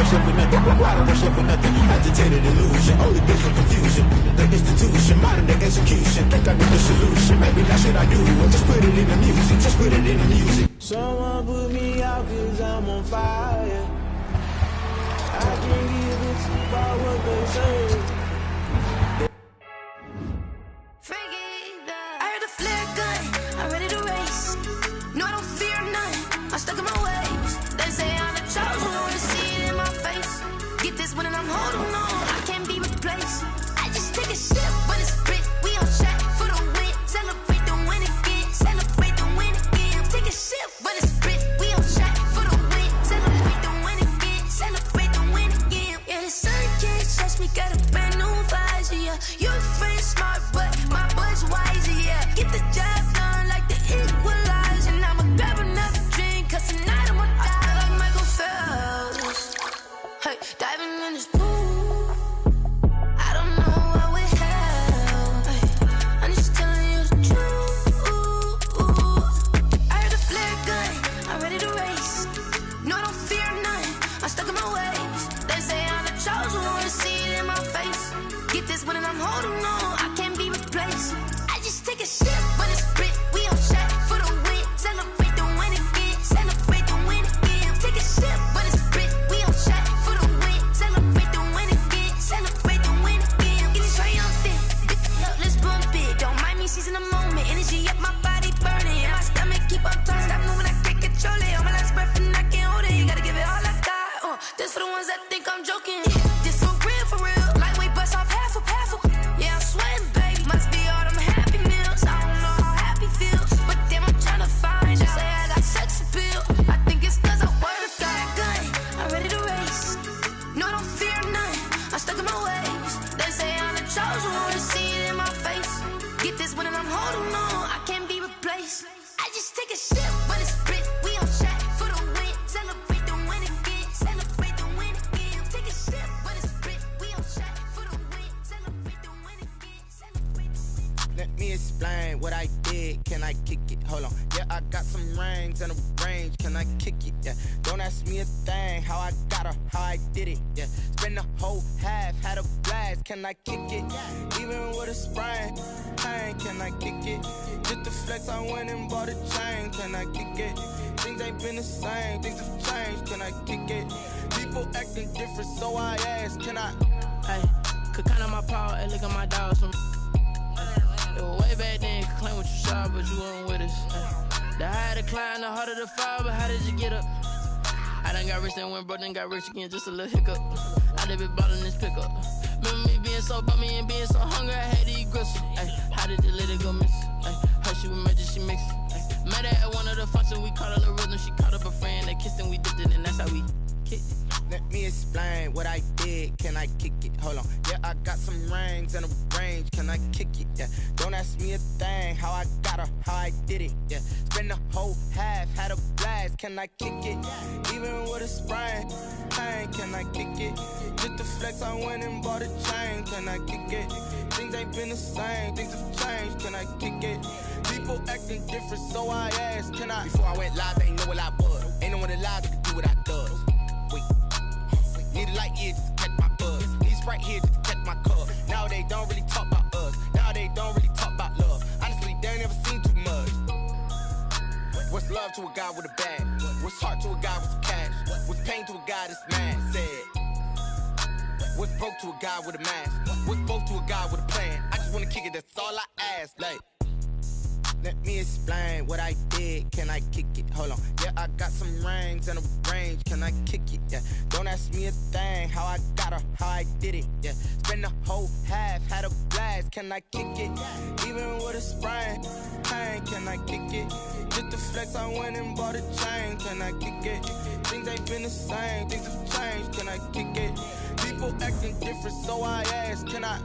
worship for nothing. Why don't worship for nothing? Agitated illusion, only bitch for confusion. The institution, modern day execution. Think I know the solution. Maybe that's what I do. Just put it in the music. Just put it in the music. Someone put me out 'cause I'm on fire. I can't give it about what they say. I heard a flare gun, I'm ready to race. No, I don't fear none, I'm stuck in my ways. They say I'm the chosen, wanna see it in my face. Get this one and I'm holding on, I can't be replaced. I just take a sip when it's split, we on track for the win. Celebrate the win again, celebrate the win again. Take a sip when it's split, we on track for the win. Celebrate the win again, celebrate the win again. Yeah, the sun can't touch me, got a brand new visor, yeah. You're a friend smart, but my boy's wiser, yeah. Get the job done like the equalizer. And I'ma grab another drink, 'cause tonight I'ma die like Michael Phelps. Hey, diving in this pool, I don't know what we have. Hey, I'm just telling you the truth. I heard a flare gun, I'm ready to race. No, I don't fear none, I'm stuck in my ways. They say I'm the chosen, wanna see it in my face. Get this one and I'm holding on, I can't be replaced. I just take a sip when it's split, we on track for the win. Celebrate the win again, celebrate the win again. Take a sip when it's split, we on track for the win. Celebrate the win again, celebrate the win again. Get it triumphant, let's bump it. Don't mind me seizing the moment, energy up my body burning. And my stomach keep on turning, stop moving, I can't control it. On my last breath and I can't hold it, you gotta give it all I got. This for the ones that think I'm joking. This for real. Lightweight bust off half a. Yeah, I'm sweating, baby. Must be all them happy meals. I don't know how happy feels, but damn, I'm trying to find out. Say I got sex appeal. I think it's 'cause I wear the fire gun. I'm ready to race. No, I don't fear none. I'm stuck in my ways. They say I'm the chosen, wanna see it in my face. Get this one and I'm holding on, I can't be replaced. I just take a sip when it's split. We on track for the win. Celebrate the win again. Celebrate the win again. Take a sip when it's split. We on track for the win. Celebrate the win again. Celebrate the win. Let me explain what I did. Can I kick it? Hold on. Yeah, I got some rings and a range. Can I kick it? Yeah. Don't ask me a thing. How I got her, how I did it. Yeah. Spend the whole half, had a blast. Can I kick it? Even with a sprain. Pain, can I kick it? Just the flex, I went and bought a chain. Can I kick it? Things ain't been the same. Things have changed. Can I kick it? People acting different, so I ask. Can I? Hey, could count on my power, and look at my dogs. It was way back then, could claim what you saw, but you weren't with us. The higher the climb, the harder the fall, but how did you get up? I done got rich and went broke, then got rich again, just a little hiccup. I done been ballin' this pickup. Remember me being so bummy and being so hungry, I had to eat gristle. Ay, how did you let it go miss? Ay, her she was magic, she mixed. Met her at one of the functions, we caught a little rhythm, she caught up a friend, they kissed and we dipped it, and that's how we kicked it. Let me explain what I did. Can I kick it? Hold on. Yeah, I got some rings and a range. Can I kick it? Yeah. Don't ask me a thing. How I got her, how I did it. Yeah. Spend the whole half, had a blast. Can I kick it? Even with a sprain. Pain, can I kick it? Just the flex, I went and bought a chain. Can I kick it? Things ain't been the same. Things have changed. Can I kick it? People acting different, so I asked. Can I? Before I went live, they ain't know what I was. Ain't no one alive that could do what I does. Wait. Need a light here just to catch my buzz. Need Sprite here just to catch my cup. Now they don't really talk about us. Now they don't really talk about love. Honestly, they ain't never seen too much. What's love to a guy with a bag? What's heart to a guy with some cash? What's pain to a guy that's mad? Said. What's broke to a guy with a mask? What's both to a guy with a plan? I just wanna kick it, that's all I ask. Like, let me explain what I did. Can I kick it? Hold on. Yeah, I got some rings and a range. Can I kick it? Yeah. Don't ask me a thing. How I got her, how I did it. Yeah. Spend the whole half, had a blast. Can I kick it? Even with a sprain. Pain, can I kick it? Just the flex, I went and bought a chain. Can I kick it? Things ain't been the same. Things have changed. Can I kick it? People acting different, so I ask. Can I?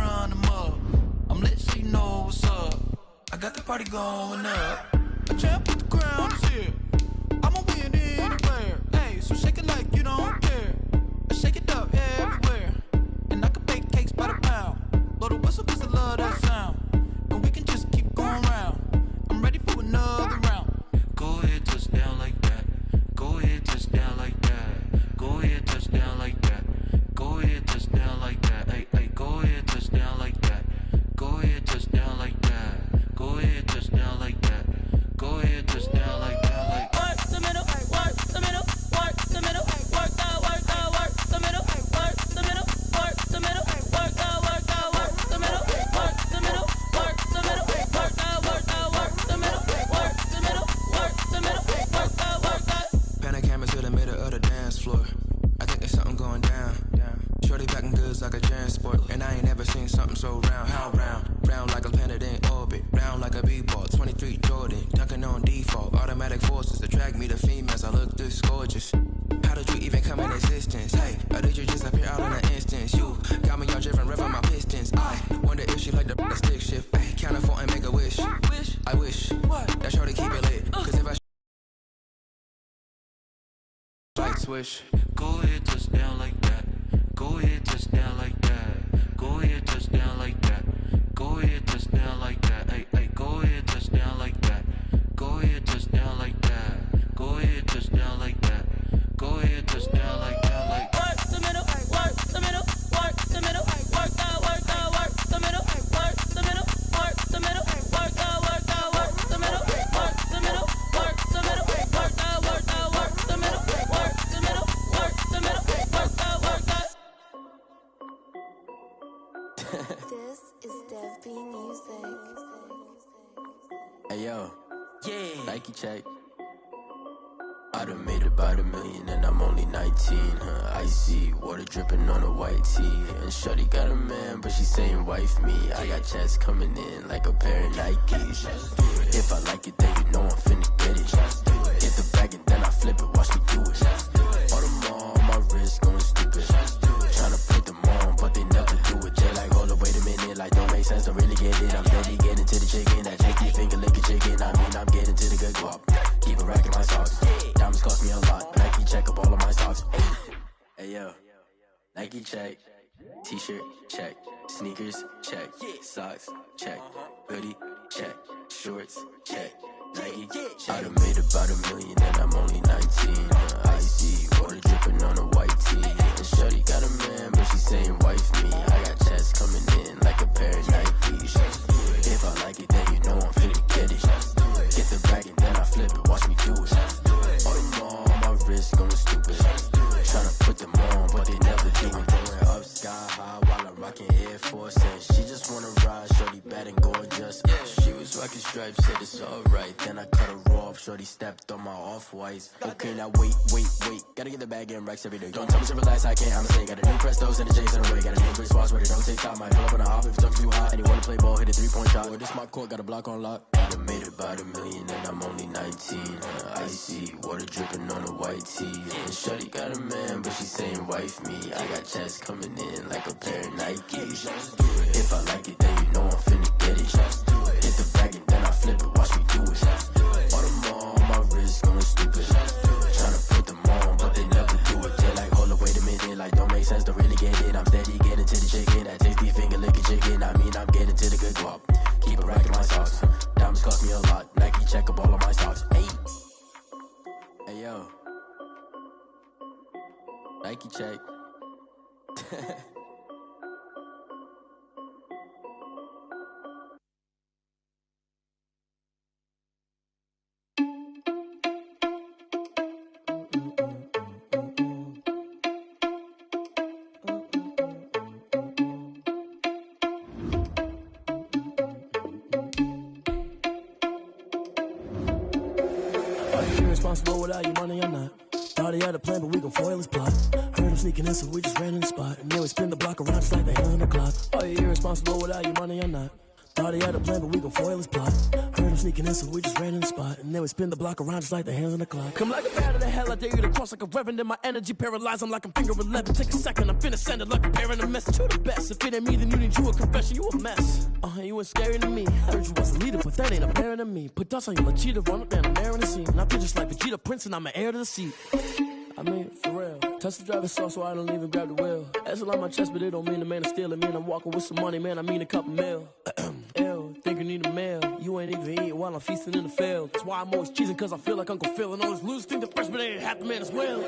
run them up. I'm lit so you know what's up. I got the party going up. A champ with the crown is here. I'ma win anywhere. Hey, so shake it like you don't care. I shake it up everywhere. And I can bake cakes by the pound. Blow the whistle cause I love that sound. And we can just keep going round. I'm ready for another round. Go ahead, touch down like that. Go ahead, touch down like that. Go ahead, touch down like that. Go ahead, touch down like that. Hey, hey, go ahead, touch down like that. Go ahead, touch down like that. Go ahead, touch down like that. Go ahead, touch down like that. Like work the middle, work the middle, work the middle, work the middle, work the middle, work the middle, work the middle, work the middle, work the middle, work the middle, work the middle, work the middle, work the. Pan a camera to the middle of the dance floor. I think there's something going down. Shorty packing goods like a transport, and I ain't never seen something so round. How round? Round like a planet in orbit, round like a b-ball. 23 Jordan, dunking on default. Automatic forces attract me to females. I look this gorgeous. How did you even come in existence? Hey, or did you just appear out in an instance? You got me all driven, revving my pistons. I wonder if she like the stick shift. Ay, count a four and make a wish. I wish that shorty keep it lit. Cause if I like swish. go ahead, touch down like that. Go ahead, touch down like that. Go ahead, touch down like that. Go ahead, touch down like that. Hey, hey, go ahead, touch down like that. Go ahead, touch down like that. Go ahead, touch down like that. Go ahead, touch down like that. Like work the middle, work the middle, work the middle, work the middle, work the middle, work the middle, work the middle, work the middle, work the middle, work the middle, work the middle, work the middle, work the middle, work the middle, work the. This is Dev B Music. Hey yo, yeah, Nike check. I done made about $1 million and I'm only 19. Icy water dripping on a white tee. And shorty got a man, but she saying wife me. I got checks coming in like a pair of Nikes. If I like it, then you know I'm finna get it. Get the bag and then I flip it, watch me do it. All them on my wrist going stupid. Tryna put them on, but they never do it. They like, hold up, wait a minute, like don't make sense, don't really get it. I'm steady getting to the chicken, that chicky finger licking chicken. I mean, I'm getting to the good guap. Keep a rack in my socks. Diamonds cost me a lot. Nike check up all of my socks. Hey yo, Nike check. T-shirt check. Sneakers check. Socks check. Hoodie check. Shorts check. Nike I done made about $1 million and I'm only 19. Icy water dripping on a white tee. And shorty got a man, but she saying wife me. I got checks coming in like a pair of Nikes. If I like it, then you know I'm finna get it. Get the bag and then I flip it, watch me do it. All them on my wrist going stupid. Tryna put them on, but they never do it. Going up sky high while I'm rocking Air Force. And she just wanna ride, shorty bad and gorgeous. She was rocking stripes, said it's alright. Then I cut her off, shorty stepped on my off-whites. Okay, now wait. Gotta get the bag and racks every day. Don't tell me to relax, I can't, I'ma say. Got a new Prestos and a J's in the way. Got a new Bridge Squash, but it don't take time. Might pull up on a hop if it's talking too hot. And you wanna play ball, hit a 3-point shot. Boy, this my court, got a block on lock. I done made about $1 million and I'm only 19. Icy water dripping on a white tee. And shorty got a man, but she saying wife me. I got checks coming in like a pair of Nikes. If I like it, then you know I'm finna get it. Hit the bag and then I flip it, watch me do it. All them on my wrist going stupid. Tryna put them on, but they never do it. They like, hold up, wait a minute, like don't make sense, don't really get it. I'm steady getting to the chicken, that tasty finger licking chicken. I mean, I'm getting to the good guap. Keep a rack in my socks. Diamonds cost me a lot. Nike check up all of my stocks. Hey yo, Nike check. Responsible without your money or not. Thought he had a plan, but we gon' foil his plot. Heard him sneaking in, so we just ran in the spot. And then we spin the block around just like the hell in the clock. Are you irresponsible without your money or not? Thought he had a plan, but we gon' foil his plot. Heard him sneaking in, so we just ran in the spot. And then we spin the block around just like the hands on the clock. Come like a bat of the hell, I dare you to cross like a reverend. In my energy paralyzed, I'm like I'm finger 11. Take a second, I'm finna send it like a parent a message. You the best, if it ain't me, then you need you a confession. You a mess, you ain't scary to me. Heard you was a leader, but that ain't apparent to me. Put dust on you like cheetah, run up down the air in the scene. And I feel just like Vegeta Prince, and I'm an heir to the seat. I mean, for real. Touch the driver's soft so I don't even grab the wheel. That's on my chest, but it don't mean the man is stealing. Mean I'm walking with some money, man, I mean a couple mil. Ew, think you need a meal. You ain't even eating while I'm feasting in the field. That's why I'm always cheesing, cause I feel like Uncle Phil. And all this losers think the freshman ain't half the man as well.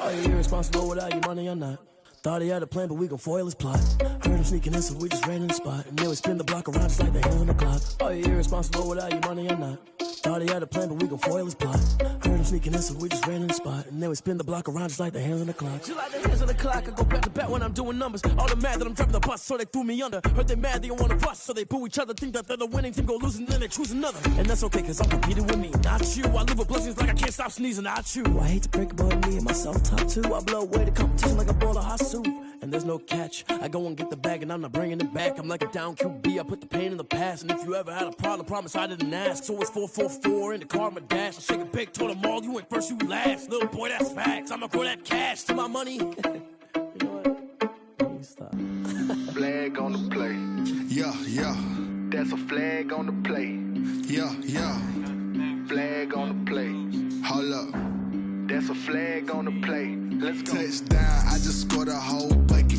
Are you irresponsible without your money or not? Thought he had a plan, but we gon' foil his plot. Heard him sneaking in, so we just ran in the spot. And then we spin the block around just like the hands on the clock. Are you irresponsible without your money or not? Thought he had a plan, but we gon' foil his plot. Heard him sneaking in, so we just ran in the spot. And then we spin the block around just like the hands on the clock. Just like the hands on the clock, I go back to back when I'm doing numbers. All the mad that I'm dropping the bus, so they threw me under. Heard they mad, they don't wanna bust, so they boo each other. Think that they're the winning team, go losing, then they choose another. And that's okay, cause I'm competing with me, not you. I live with blessings like I can't stop sneezing, not you. I hate to break it, but me and myself top two. I blow away the competition like a bowl of hot soup. And there's no catch. I go and get the bag and I'm not bringing it back. I'm like a down QB, I put the pain in the past. And if you ever had a problem, promise I didn't ask. So it's 444 in the car, my dash. I shake a big, told them all, you went first, you last. Little boy, that's facts. I'ma grow that cash to my money. You know what? Stop. Flag on the play. Yeah, yeah. That's a flag on the play. Yeah, yeah. Flag on the play. Hold up. That's a flag on the play. Let's go. Touchdown, I just scored a whole bucket.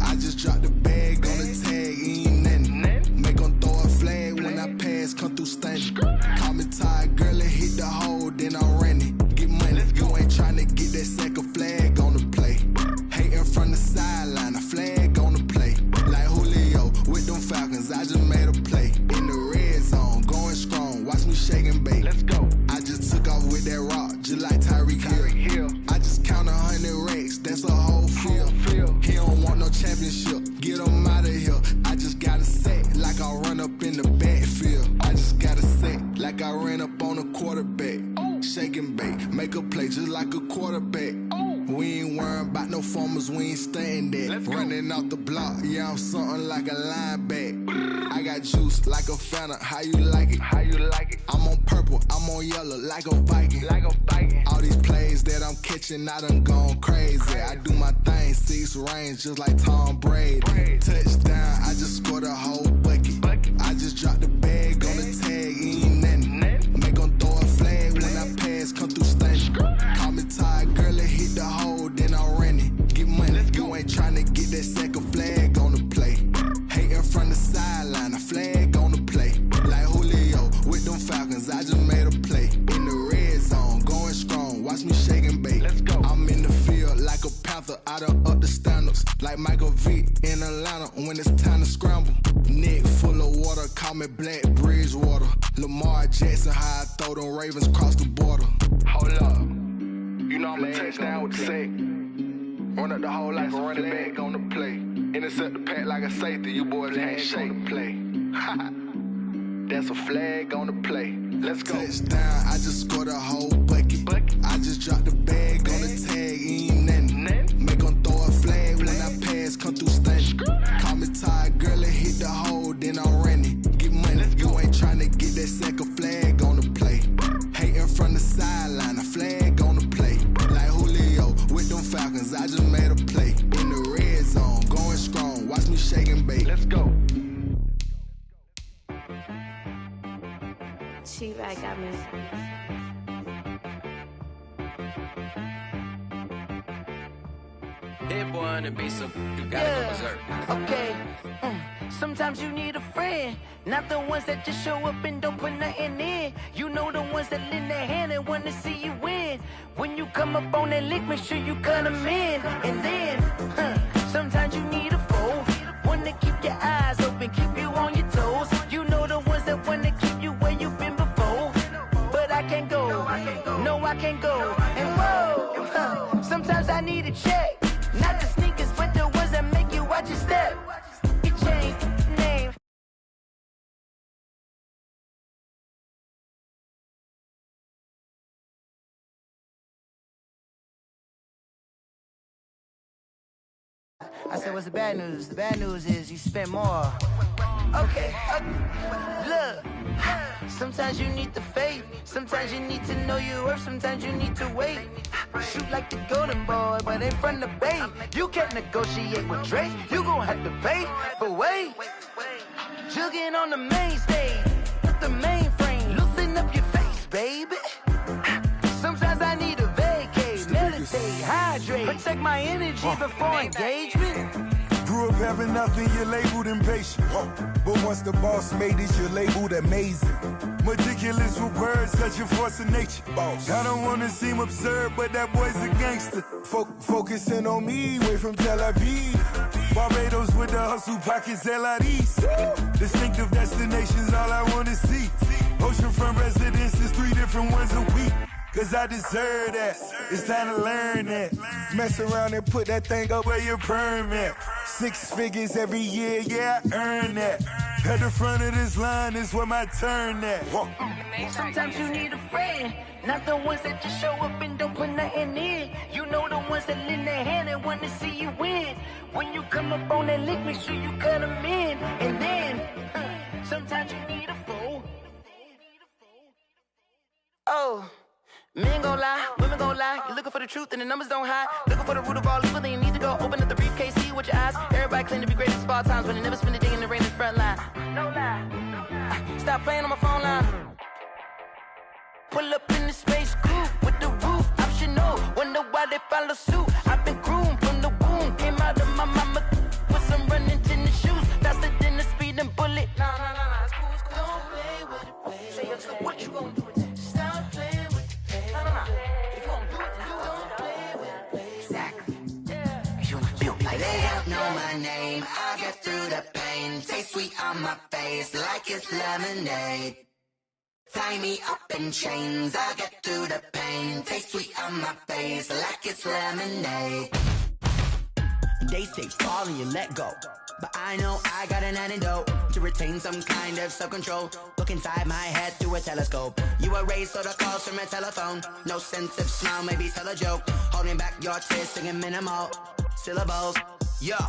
I just dropped the bag on the tag, ain't nothing. Make them throw a flag when I pass, come through stunning. Call me tired, girl, and hit the hole, then I'm running. Get money, you ain't tryna get that second flag on the play. Hating from the sideline, a flag on the play. Like Julio with them Falcons, I just made a play. In the red zone, going strong, watch me shake and bake. Let's go. I just took off with that rock, just like Tyreek Hill. I just count 100 racks, that's a whole field. He don't want no championship, get him out of here. I just got a set, like I run up in the backfield. I just got a set, like I ran up on a quarterback. Shake and bake, make a play just like a quarterback. We ain't worrying about no formers, we ain't staying there. Running off the block, yeah, I'm something like a linebacker. I got juice like a Fanta, how you like it? How you like it? I'm on purple, I'm on yellow, like a Viking. Like a Viking. All these plays that I'm catching, I done gone crazy. I do my thing, 6 range, just like Tom Brady. Touchdown, I just scored a whole bucket. I just dropped the bag on the tag, ain't nothing. Make them throw a flag when I pass, come through stunning. Call me tired, girl, and hit the hole, then I'm running. Get money, you ain't tryna get that second flag on the play. Hating from the sideline, a flag on the play. Like Julio with them Falcons, I just made a play. In the red zone, going strong, watch me shake and bake. Let's go. I'm in the field like a Panther, I done up the standards. Like Michael Vick in Atlanta when it's time to scramble. Neck full of water, call me Black Bridgewater. Lamar Jackson, how I throw them Ravens cross the border. Hold up. You know I'm a touchdown with the sack. Run up the whole like a running back on the play. Intercept the pack like a safety, you boys ain't shake the play. That's a flag on the play. Let's go. Touchdown, I just scored a whole bucket. I just dropped the bag on the tag, ain't nothing. Make them throw a flag when I pass, come through stunning. Call me tired, girl, and hit the hole, then I'm running. Get money, you ain't tryna get that second flag on the play. Hating from the sideline, a flag on the play. Like Julio with them Falcons, I just made a play. In the red zone, going strong, watch me shake and bake. Let's go. She-Rag got me. Hit boy on the beat, so you gotta go berserk. Okay. Sometimes you need a friend, not the ones that just show up and don't put nothing in. You know the ones that lend their hand and want to see you win. When you come up on that lick, make sure you cut them in. And then, sometimes you need a foe, one to keep your eyes open, keep you on your toes. You know the ones that want to keep you where you've been before. But I can't go, no I can't go. And whoa, sometimes I need a check. Not the sneakers, but the ones that make you watch your step. You change name. I said, what's the bad news? The bad news is you spent more. Okay, look. Sometimes you need the faith. Sometimes you need to know your worth. Sometimes you need to wait. Shoot like the golden boy, but ain't from the bay. You can't negotiate with Drake. You gon' have to pay. But wait, jugging on the main stage with the mainframe. Loosen up your face, baby. Sometimes I need a vacate, meditate, hydrate, protect my energy before engagement. Grew up having nothing, you're labeled impatient. But once the boss made it, you're labeled amazing. Meticulous with words, such a force of nature. I don't wanna seem absurd, but that boy's a gangster. Focusing on me, way from Tel Aviv. Barbados with the hustle pockets, LIDs. Distinctive destinations, all I wanna see. Oceanfront residences, 3 different ones a week. Cause I deserve that, it's time to learn that. Mess around and put that thing up where your permit. 6 figures every year, yeah, I earn that. At the front of this line is where my turn at. Sometimes you need a friend, not the ones that just show up and don't put nothing in. You know the ones that lend their hand and want to see you win. When you come up on that lick, make sure you cut them in. And then, sometimes you need a fool. Oh. Men gon' lie, women gon' lie. You're looking for the truth and the numbers don't hide. Looking for the root of all evil, then you need to go open up the briefcase, see with your eyes. Everybody claim to be greatest of all times, but they never spend a day in the rain in the front line. No lie. Stop playing on my phone line. Pull up in the space coupe with the roof optional. Wonder why they follow suit. I've been groomed from the womb. Came out of my mama with some running tennis shoes. Faster than the speeding bullet. Nah, it's cool, it's cool. Don't play with it, play. Say, so what you gon' do with it? Stop playing with it. If you don't do it, then you don't play with it. Exactly. Yeah. You built like They don't know my name. I get through the pain. Taste sweet on my face like it's lemonade. Tie me up in chains. I get through the pain. Taste sweet on my face like it's lemonade. They say fall and you let go, but I know I got an antidote to retain some kind of self-control. Look inside my head through a telescope. You erase all the calls from a telephone. No sense of smile, maybe tell a joke. Holding back your tears, singing minimal syllables. Yeah,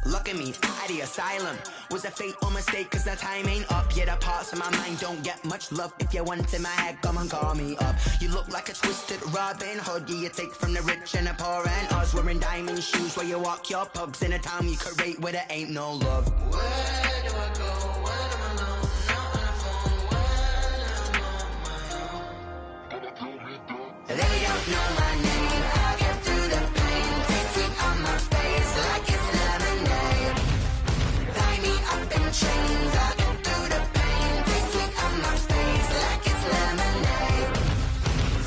look at me, out the asylum. Was a fate or mistake, cause the time ain't up. Yet the parts of my mind don't get much love. If you want in my head, come and call me up. You look like a twisted Robin Hood. You take from the rich and the poor and us. Wearing diamond shoes where you walk your pugs in a town you create where there ain't no love. Where do I go? Where do I know? Not on the phone. When I'm on my own. They don't know my name. I get through the pain. Taste sweet on my face like it's lemonade. Tie me up in chains. I get through the pain. Taste sweet on my face like it's lemonade.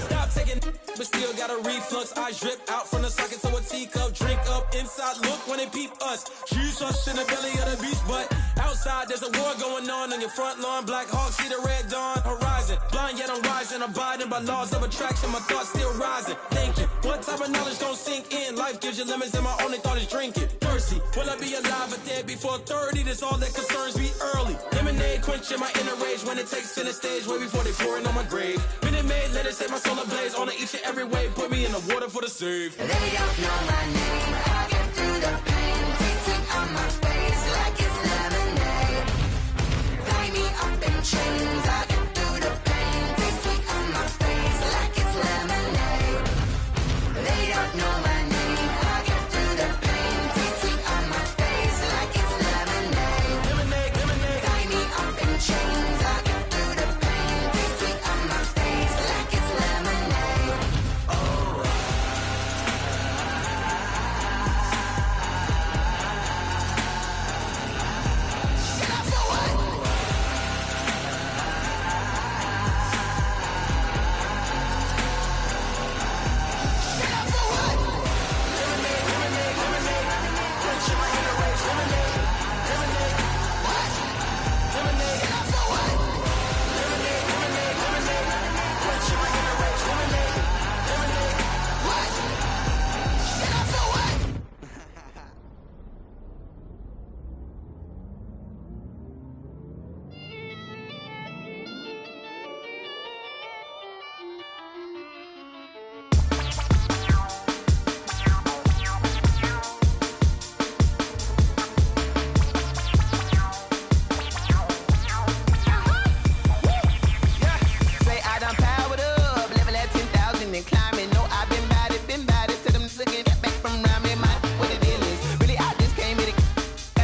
Stop taking, but still got a reflux. I drip out from the socket to a teacup. Drink up inside, look when they peep us. Shoes us in the belly of the beach, but outside there's a war going on your front lawn. Black Hawk see the red dawn horizon. Blind yet I'm rising, abiding by laws of attraction. My thoughts still rising. Thinking, what type of knowledge don't sink in? Life gives you lemons and my only thought is drinking. Thirsty, will I be alive or dead before 30? That's all that concerns me early. Lemonade quenching my inner rage when it takes center stage way before they pour it on my grave. Minute Maid, let it set my soul ablaze. On each and every way, put me in the water for the save. They don't know my name. I get through the pain. Taste sweet on my face like it's lemonade. Tie me up in chains. I get through the pain. Taste sweet on my face like it's lemonade. They don't know my name. I get through the pain. Taste sweet on my face like it's lemonade. Lemonade. Tie me up in chains. I get through the pain. Taste sweet on my face like it's lemonade. Oh.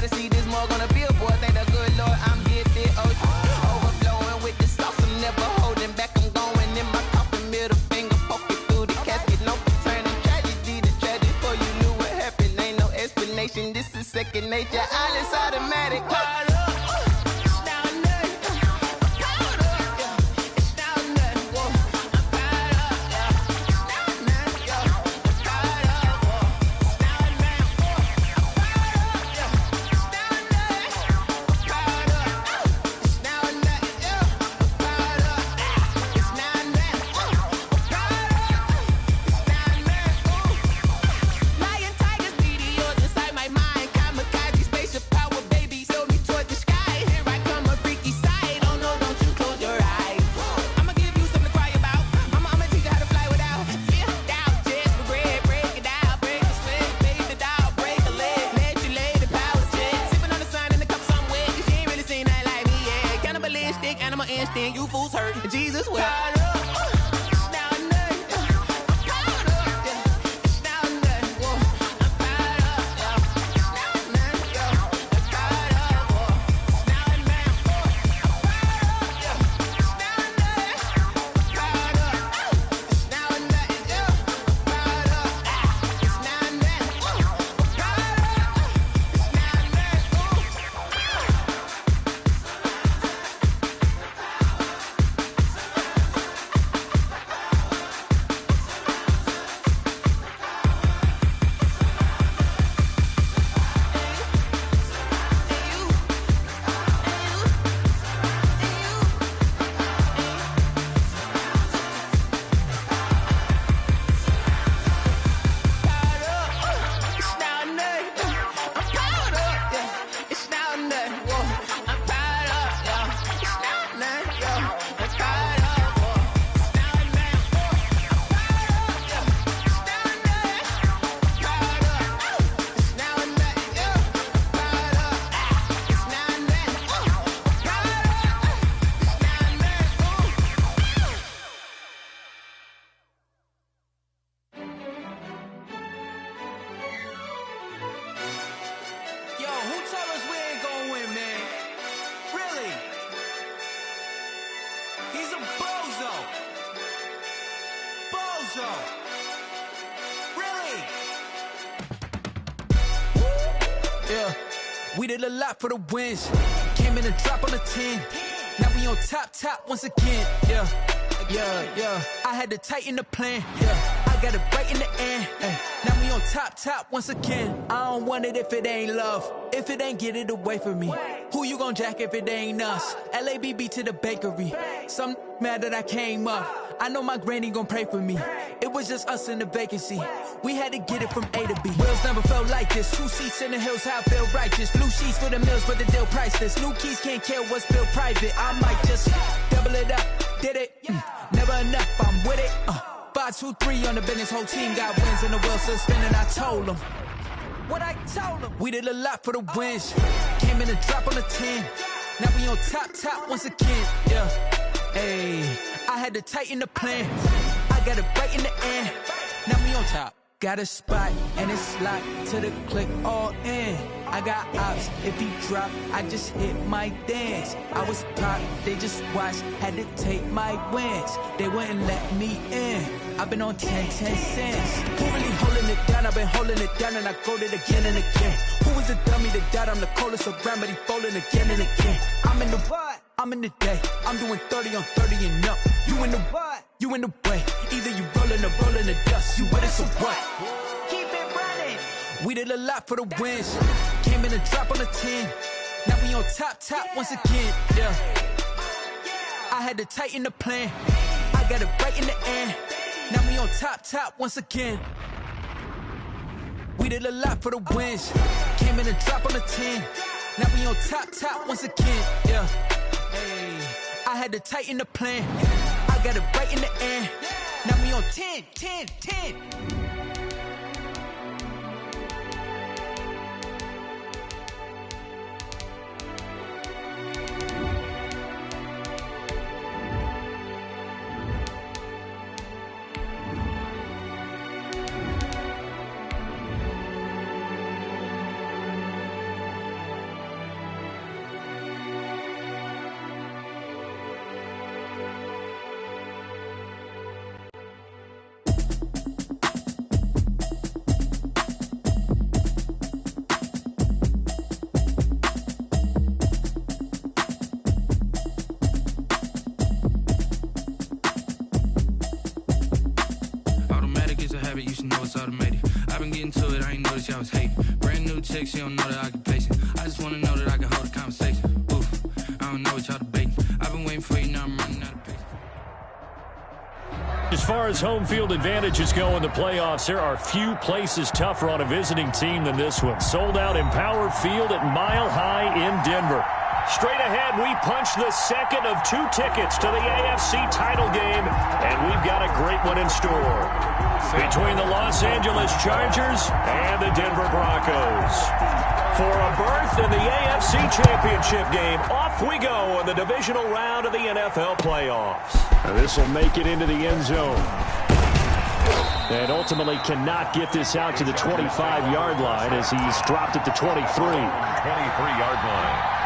gotta see this more gonna billboard. Thank the good Lord I'm gifted. Overflowing with the sauce. I'm never holding back. I'm going in my coffin. Middle finger poking through the casket. No turning tragedy to tragic. Before you knew what happened. Ain't no explanation. This is second nature. All is automatic. You fools hurt. Jesus will. We did a lot for the wins. Came in and drop on the 10. Now we on top once again. Yeah. I had to tighten the plan. Yeah. I got it right in the end. Now we on top once again. I don't want it if it ain't love. If it ain't, get it away from me. Who you gon' jack if it ain't us? LABB to the bakery. Some mad that I came up. I know my granny gon' pray for me. It was just us in the vacancy. We had to get it from A to B. Wheels never felt like this. 2 seats in the hills, how I feel righteous. Blue sheets for the mills, but the deal priceless. New keys can't kill what's built private. I might just double it up. Did it? Never enough, I'm with it. 5, 2, 3 on the business. Whole team got wins and the wheels still spinning. I told them what I told them. We did a lot for the wins. Came in and drop on the 10. Now we on top once again. Yeah. Ayy, I had to tighten the plan. I got it right in the end. Now we on top. Got a spot and it's locked to the click all in. I got ops, if he drop, I just hit my dance. I was popped, they just watched, had to take my wins. They wouldn't let me in. I've been on 10 cents. Who really holding it down? I've been holding it down and I go it again and again. Who was the dummy that died? I'm the coldest around, but he folding again and again. I'm in the what? I'm in the day. I'm doing 30 on 30 and up. You in the what? You in the way. Either you rolling or rolling the dust. You with us or what? Keep it running. We did a lot for the wins. Came in and drop on the 10. Now we on top once again. Yeah. I had to tighten the plan. I got it right in the end. Now we on top once again. We did a lot for the wins. Came in and drop on the 10. Now we on top once again. Yeah. Hey, I had to tighten the plan. I got it right in the end. Now we on 10. fake, she don't know that I can pace it. I just wanna know that I can hold a conversation. Oof, I don't know what y'all debating. I've been waiting for you, now I'm running out of patience. As far as home field advantages go in the playoffs, there are few places tougher on a visiting team than this one. Sold out Empower Field at Mile High in Denver. Straight ahead, we punch the second of 2 tickets to the AFC title game, and we've got a great one in store between the Los Angeles Chargers and the Denver Broncos. For a berth in the AFC Championship game, off we go in the divisional round of the NFL playoffs. This will make it into the end zone. And ultimately cannot get this out to the 25-yard line as he's dropped at the 23. 23-yard line.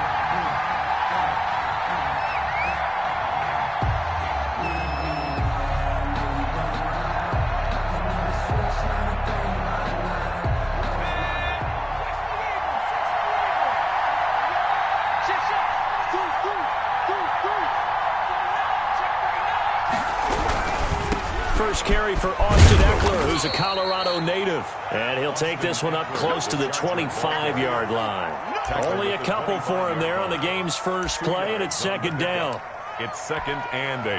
First carry for Austin Eckler, who's a Colorado native. And he'll take this one up close to the 25-yard line. Only a couple for him there on the game's first play, and it's second down. It's 2nd and 8.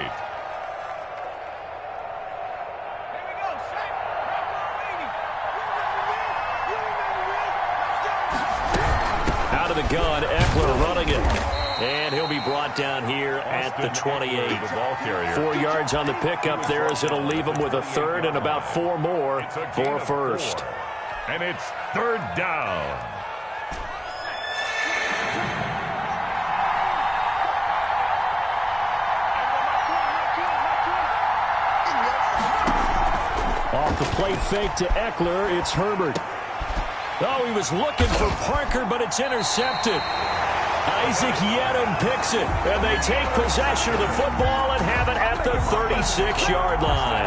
Out of the gun, Eckler running it. And he'll be brought down here at the 28. 4 yards on the pickup there as it'll leave him with a third and about 4 more for first. And it's 3rd down. Off the play fake to Eckler, it's Herbert. Oh, he was looking for Parker, but it's intercepted. Isaac Yedem picks it, and they take possession of the football and have it at the 36-yard line.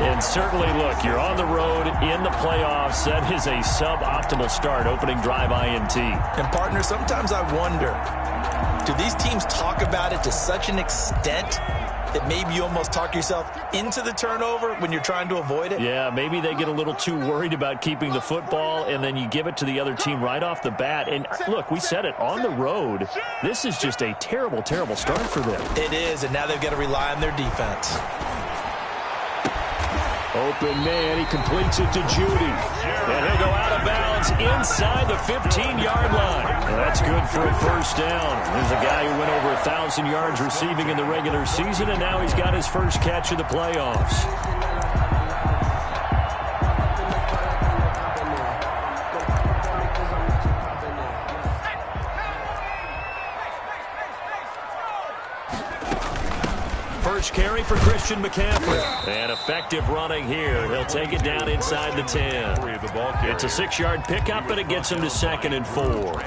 And certainly, look, you're on the road in the playoffs. That is a suboptimal start, opening drive INT. And, partner, sometimes I wonder, do these teams talk about it to such an extent that maybe you almost talk yourself into the turnover when you're trying to avoid it? Yeah, maybe they get a little too worried about keeping the football, and then you give it to the other team right off the bat. And look, we said it, on the road, this is just a terrible, terrible start for them. It is, and now they've got to rely on their defense. Open man, he completes it to Judy. And he'll go out of bounds inside the 15-yard line. Well, that's good for a first down. There's a guy who went over 1,000 yards receiving in the regular season, and now he's got his first catch of the playoffs. First carry for Christian McCaffrey. And effective running here. He'll take it down inside the 10. It's a 6-yard pickup, and it gets him to 2nd and 4.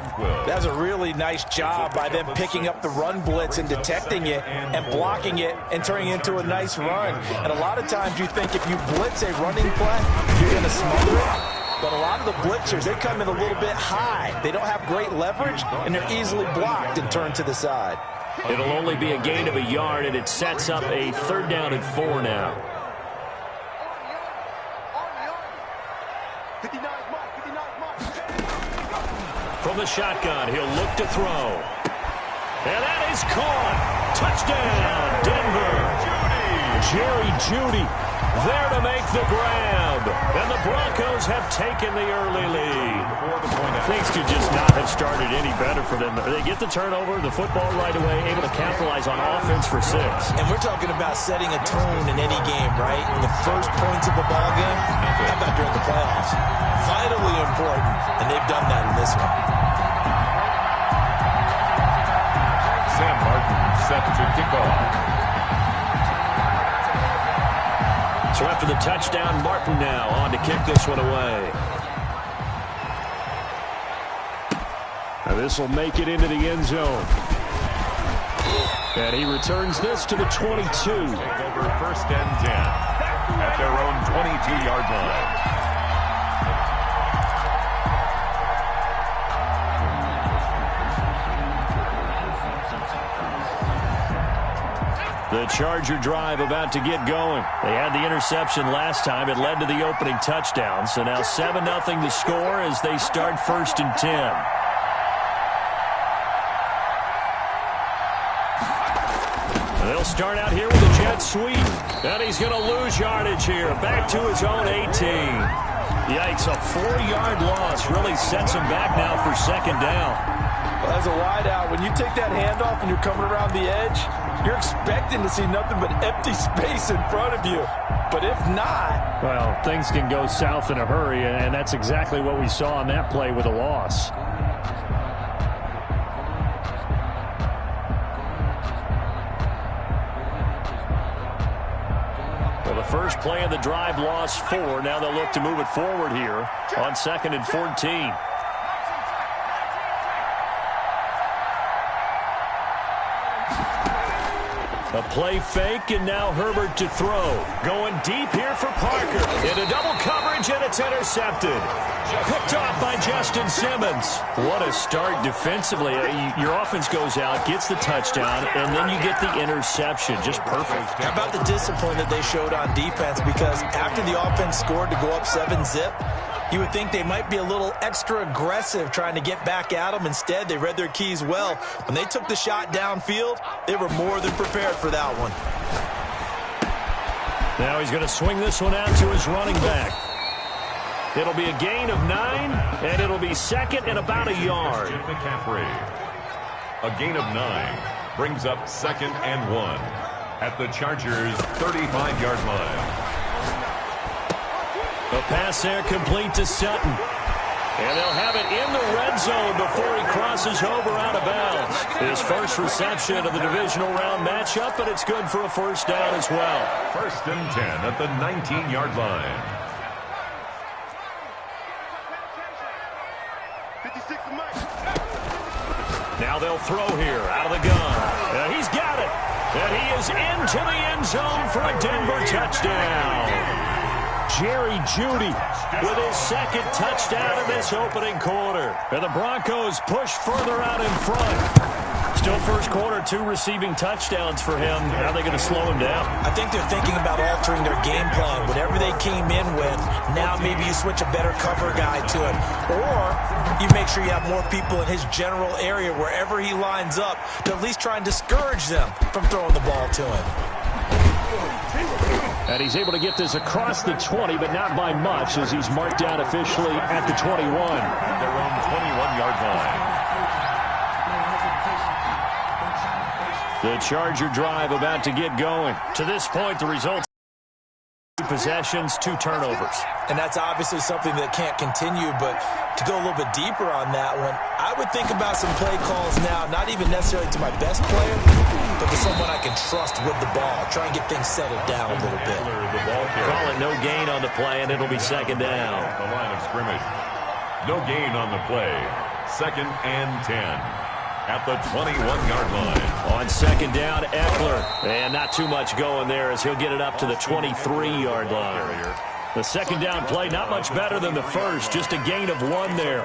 That's a really nice job by them picking up the run blitz and detecting it and blocking it and turning it into a nice run. And a lot of times you think if you blitz a running play, you're going to smother it. But a lot of the blitzers, they come in a little bit high. They don't have great leverage, and they're easily blocked and turned to the side. It'll only be a gain of a yard, and it sets up a 3rd down and 4 now. From the shotgun, he'll look to throw. And that is caught. Touchdown, Denver. Jerry Jeudy there to make the grab. And the Broncos have taken the early lead. Things could just not have started any better for them. They get the turnover, the football right away, able to capitalize on offense for 6. And we're talking about setting a tone in any game, right? The first points of a ball game, how about during the playoffs? Vitally important, and they've done that in this one. Sam Martin set to kick off. So after the touchdown, Martin now on to kick this one away. Now this will make it into the end zone. And he returns this to the 22. Take over 1st and 10 at their own 22-yard line. The Charger drive about to get going. They had the interception last time. It led to the opening touchdown. So now 7-0 the score as they start 1st and 10. They'll start out here with a jet sweep. And he's going to lose yardage here. Back to his own 18. Yikes, a 4-yard loss really sets him back now for 2nd down. Well, as a wideout, when you take that handoff and you're coming around the edge, you're expecting to see nothing but empty space in front of you. But if not... Well, things can go south in a hurry, and that's exactly what we saw on that play with a loss. Well, the first play of the drive lost 4. Now they'll look to move it forward here on 2nd and 14. A play fake, and now Herbert to throw. Going deep here for Parker. Into double coverage, and it's intercepted. Picked off by Justin Simmons. What a start defensively. Your offense goes out, gets the touchdown, and then you get the interception. Just perfect. How about the discipline that they showed on defense? Because after the offense scored to go up 7-zip, you would think they might be a little extra aggressive trying to get back at them. Instead, they read their keys well. When they took the shot downfield, they were more than prepared for that one. Now he's going to swing this one out to his running back. It'll be a gain of 9, and it'll be 2nd and about a yard. McCaffrey. A gain of 9 brings up 2nd and 1 at the Chargers' 35-yard line. A pass there complete to Sutton. And they'll have it in the red zone before he crosses over out of bounds. His first reception of the divisional round matchup, but it's good for a 1st down as well. 1st and 10 at the 19-yard line. Now they'll throw here out of the gun. And he's got it. And he is into the end zone for a Denver touchdown. Jerry Jeudy with his 2nd touchdown in this opening quarter. And the Broncos push further out in front. Still first quarter, 2 receiving touchdowns for him. How are they going to slow him down? I think they're thinking about altering their game plan. Whatever they came in with, now maybe you switch a better cover guy to him. Or you make sure you have more people in his general area wherever he lines up to at least try and discourage them from throwing the ball to him. And he's able to get this across the 20, but not by much, as he's marked down officially at the 21. Their own 21-yard line. The Charger drive about to get going. To this point, the results: 2 possessions, 2 turnovers. And that's obviously something that can't continue, but to go a little bit deeper on that one, I would think about some play calls now, not even necessarily to my best player, but to someone I can trust with the ball. Try and get things settled down a little bit. Call it no gain on the play, and it'll be 2nd down. The line of scrimmage. No gain on the play. 2nd and 10 at the 21-yard line. On 2nd down, Eckler. And not too much going there as he'll get it up to the 23-yard line. The 2nd down play, not much better than the first, just a gain of 1 there.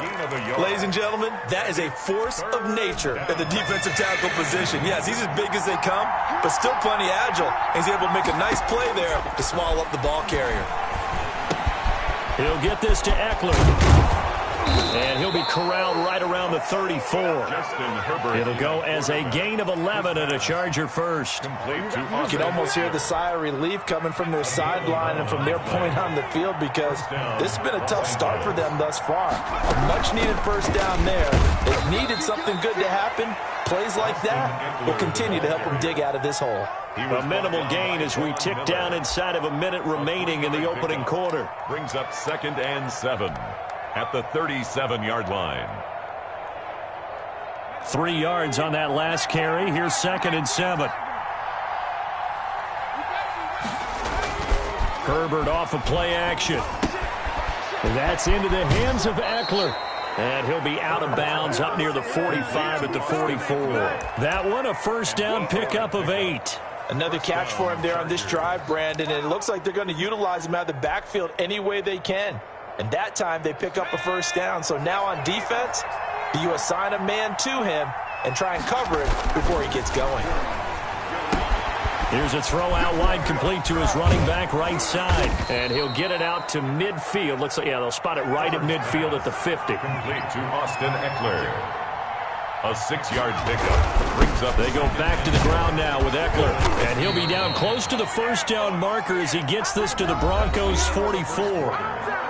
Ladies and gentlemen, that is a force of nature at the defensive tackle position. Yes, he's as big as they come, but still plenty agile. He's able to make a nice play there to swallow up the ball carrier. He'll get this to Eckler. And he'll be corralled right around the 34. It'll go as a gain of 11 and a Charger first. You can almost hear the sigh of relief coming from their sideline and from their point on the field, because this has been a tough start for them thus far. A much-needed 1st down there. They've needed something good to happen. Plays like that will continue to help them dig out of this hole. A minimal gain as we tick down inside of a minute remaining in the opening quarter. Brings up 2nd and 7 at the 37-yard line. 3 yards on that last carry. Here's 2nd and 7. Herbert off of play action. That's into the hands of Eckler. And he'll be out of bounds up near the 45 at the 44. That one, a 1st down pickup of 8. Another catch for him there on this drive, Brandon, and it looks like they're going to utilize him out of the backfield any way they can. And that time they pick up a 1st down. So now on defense, do you assign a man to him and try and cover it before he gets going? Here's a throw out wide, complete to his running back right side. And he'll get it out to midfield. Looks like, yeah, they'll spot it right at midfield at the 50. Complete to Austin Eckler. A 6-yard pickup brings up. They go back to the ground now with Eckler. And he'll be down close to the first down marker as he gets this to the Broncos 44.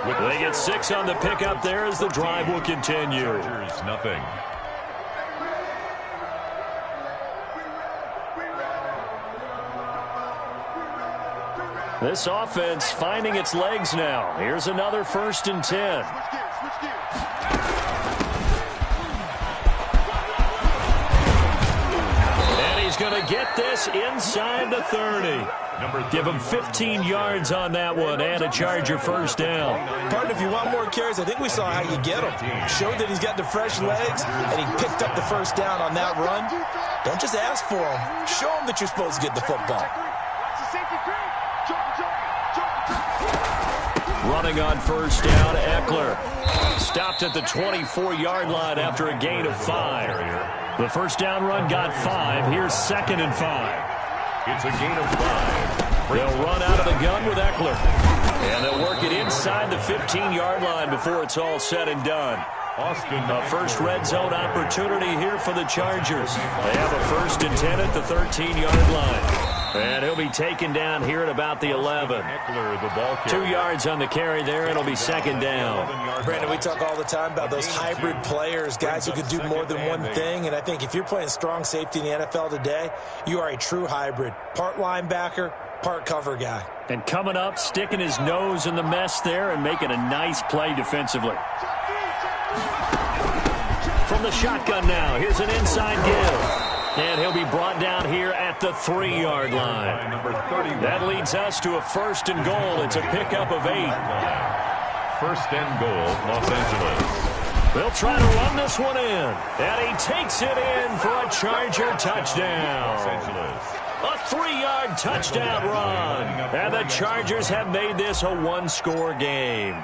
They get 6 on the pickup there as the drive will continue. Nothing. This offense finding its legs now. Here's another 1st and 10. And he's going to get this inside the 30. Give him 15 yards on that one and a Charger first down. Partner, if you want more carries, I think we saw how you get him. Showed that he's got the fresh legs, and he picked up the first down on that run. Don't just ask for him. Show him that you're supposed to get the football. Running on first down, Eckler. Stopped at the 24-yard line after a gain of 5. The first down run got 5. Here's 2nd and 5. It's a gain of 5. They'll run out of the gun with Eckler. And they'll work it inside the 15-yard line before it's all said and done. A first red zone opportunity here for the Chargers. They have a 1st and 10 at the 13-yard line. And he'll be taken down here at about the 11. 2 yards on the carry there. It'll be 2nd down. Brandon, we talk all the time about those hybrid players, guys who could do more than one thing. And I think if you're playing strong safety in the NFL today, you are a true hybrid. Part linebacker, part cover guy. And coming up, sticking his nose in the mess there and making a nice play defensively. From the shotgun now, here's an inside give. And he'll be brought down here at the 3-yard line. That leads us to a 1st and goal. It's a pickup of 8. 1st and goal, Los Angeles. They'll try to run this one in. And he takes it in for a Charger touchdown. A 3-yard touchdown run. And the Chargers have made this a 1-score game.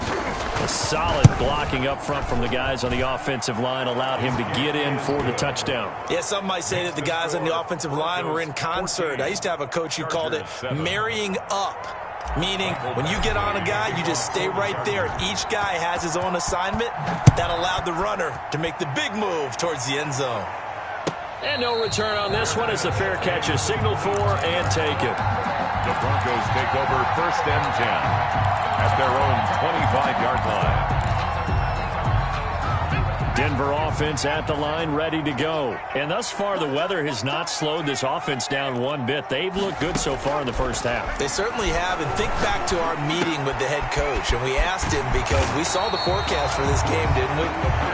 A solid blocking up front from the guys on the offensive line allowed him to get in for the touchdown. Yeah, some might say that the guys on the offensive line were in concert. I used to have a coach who called it marrying up, meaning when you get on a guy, you just stay right there. Each guy has his own assignment. That allowed the runner to make the big move towards the end zone. And no return on this one as the fair catch is signaled for and taken. The Broncos take over 1st and 10. At their own 25-yard line. Denver offense at the line, ready to go. And thus far, the weather has not slowed this offense down one bit. They've looked good so far in the first half. They certainly have. And think back to our meeting with the head coach. And we asked him because we saw the forecast for this game, didn't we?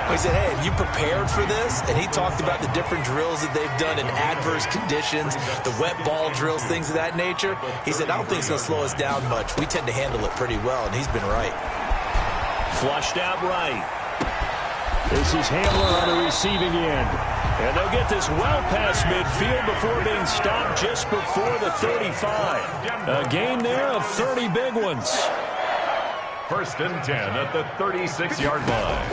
We said, hey, have you prepared for this? And he talked about the different drills that they've done in adverse conditions, the wet ball drills, things of that nature. He said, I don't think it's going to slow us down much. We tend to handle it pretty well, and he's been right. Flushed out right. This is Hamler on the receiving end. And they'll get this well past midfield before being stopped just before the 35. A gain there of 30 big ones. 1st and 10 at the 36-yard line.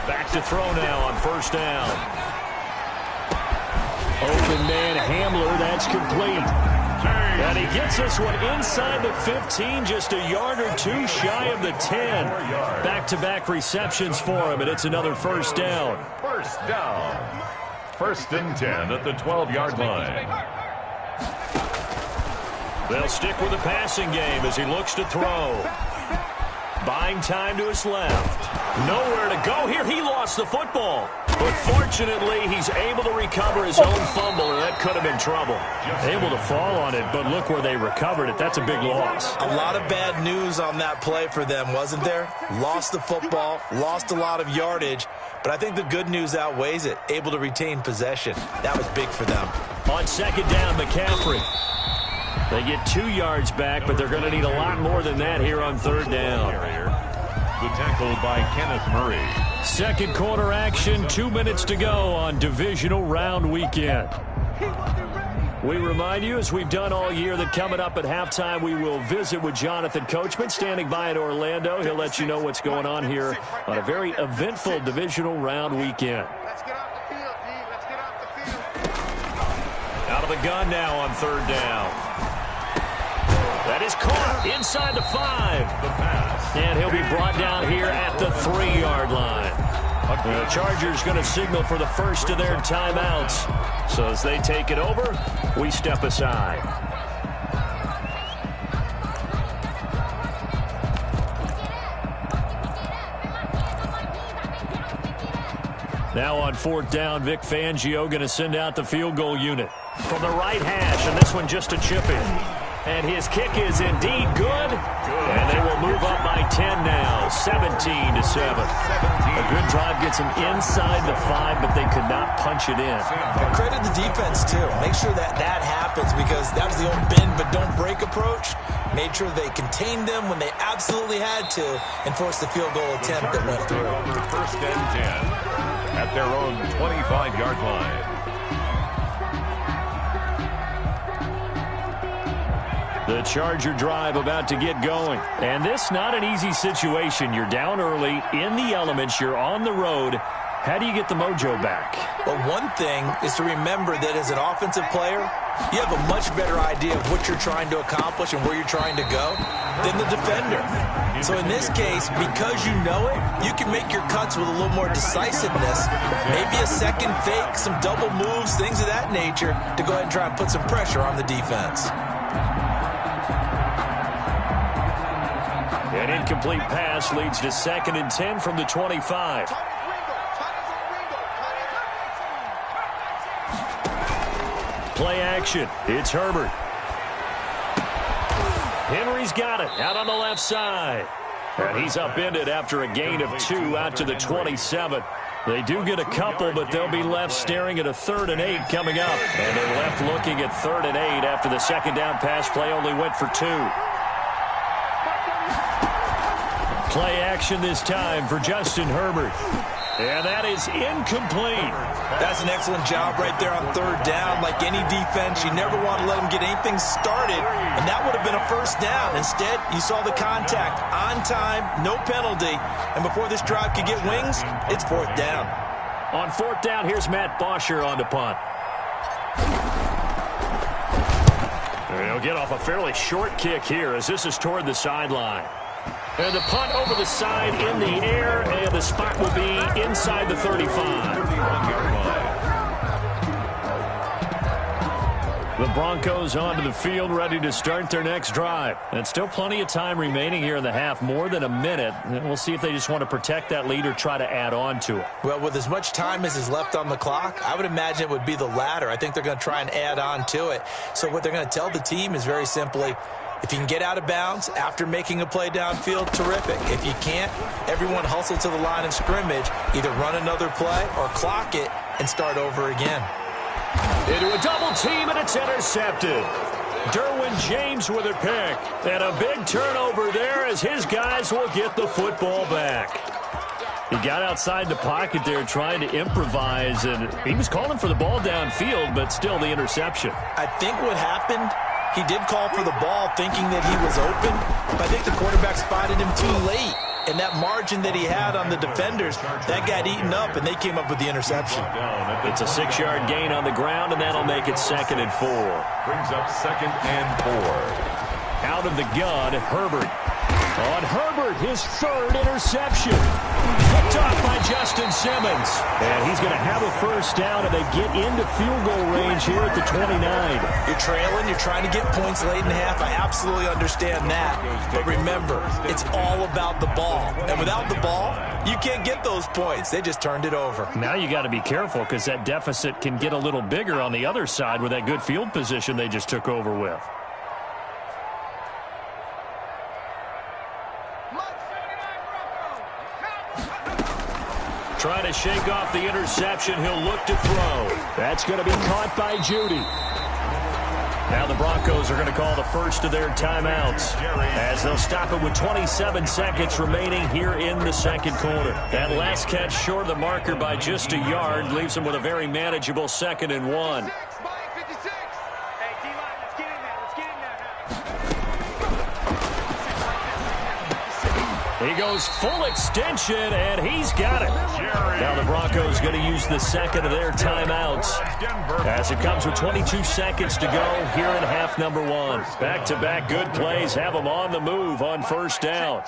Back to throw now on 1st down. Open man Hamler, that's complete. And he gets this one inside the 15, just a yard or 2 shy of the 10. Back-to-back receptions for him, and it's another 1st down. 1st down. 1st and 10 at the 12-yard line. They'll stick with the passing game as he looks to throw. Buying time to his left. Nowhere to go here. He lost the football. But fortunately, he's able to recover his own fumble, and that could have been trouble. Able to fall on it, but look where they recovered it. That's a big loss. A lot of bad news on that play for them, wasn't there? Lost the football, lost a lot of yardage, but I think the good news outweighs it. Able to retain possession. That was big for them. On 2nd down, McCaffrey. They get 2 yards back, but they're going to need a lot more than that here on 3rd down. The tackle by Kenneth Murray. 2nd quarter action, 2 minutes to go on divisional round weekend. We remind you, as we've done all year, that coming up at halftime, we will visit with Jonathan Coachman, standing by in Orlando. He'll let you know what's going on here on a very eventful divisional round weekend. Let's get off the field, D. Let's get off the field. Out of the gun now on third down. That is caught inside the 5. And he'll be brought down here at the 3-yard line. The Chargers going to signal for the first of their timeouts. So as they take it over, we step aside. Now on fourth down, Vic Fangio going to send out the field goal unit from the right hash, and this one just a chip in. And his kick is indeed good. And they will move up by 10 now, 17-7. A good drive gets them inside the 5, but they could not punch it in. And credit the defense, too. Make sure that happens, because that was the old bend but don't break approach. Made sure they contained them when they absolutely had to and forced the field goal attempt that went through. First and 10 at their own 25-yard line. The Charger drive about to get going. And this not an easy situation. You're down early, in the elements, you're on the road. How do you get the mojo back? Well, one thing is to remember that as an offensive player, you have a much better idea of what you're trying to accomplish and where you're trying to go than the defender. So in this case, because you know it, you can make your cuts with a little more decisiveness, maybe a second fake, some double moves, things of that nature, to go ahead and try and put some pressure on the defense. An incomplete pass leads to 2nd and 10 from the 25. Play action. It's Herbert. Henry's got it out on the left side. And he's upended after a gain of 2 out to the 27. They do get a couple, but they'll be left staring at a 3rd and 8 coming up. And they're left looking at 3rd and 8 after the second down pass play only went for 2. Play action this time for Justin Herbert. And that is incomplete. That's an excellent job right there on 3rd down. Like any defense, you never want to let them get anything started, and that would have been a 1st down. Instead, you saw the contact on time, no penalty, and before this drive could get wings, it's 4th down. On 4th down, here's Matt Bosher on the punt. He'll get off a fairly short kick here as this is toward the sideline. And the punt over the side in the air, and the spot will be inside the 35. The Broncos onto the field, ready to start their next drive. And still plenty of time remaining here in the half, more than a minute. And we'll see if they just want to protect that lead or try to add on to it. Well, with as much time as is left on the clock, I would imagine it would be the latter. I think they're going to try and add on to it. So what they're going to tell the team is very simply, if you can get out of bounds after making a play downfield, terrific. If you can't, everyone hustle to the line of scrimmage, either run another play or clock it and start over again. Into a double team, and it's intercepted. Derwin James with a pick. And a big turnover there as his guys will get the football back. He got outside the pocket there trying to improvise, and he was calling for the ball downfield, but still the interception. I think what happened, he did call for the ball thinking that he was open, but I think the quarterback spotted him too late. And that margin that he had on the defenders, that got eaten up, and they came up with the interception. It's a 6-yard gain on the ground, and that'll make it 2nd and 4. Brings up 2nd and 4. Out of the gun, Herbert. On Herbert, his 3rd interception. Picked off by Justin Simmons. And he's going to have a 1st down, and they get into field goal range here at the 29. You're trailing. You're trying to get points late in the half. I absolutely understand that. But remember, it's all about the ball. And without the ball, you can't get those points. They just turned it over. Now you got to be careful because that deficit can get a little bigger on the other side with that good field position they just took over with. Trying to shake off the interception. He'll look to throw. That's going to be caught by Judy. Now the Broncos are going to call the first of their timeouts as they'll stop it with 27 seconds remaining here in the second quarter. That last catch short of the marker by just a yard leaves them with a very manageable 2nd and 1. He goes full extension, and he's got it. Now the Broncos going to use the second of their timeouts as it comes with 22 seconds to go here in half number one. Back-to-back good plays have them on the move on first down.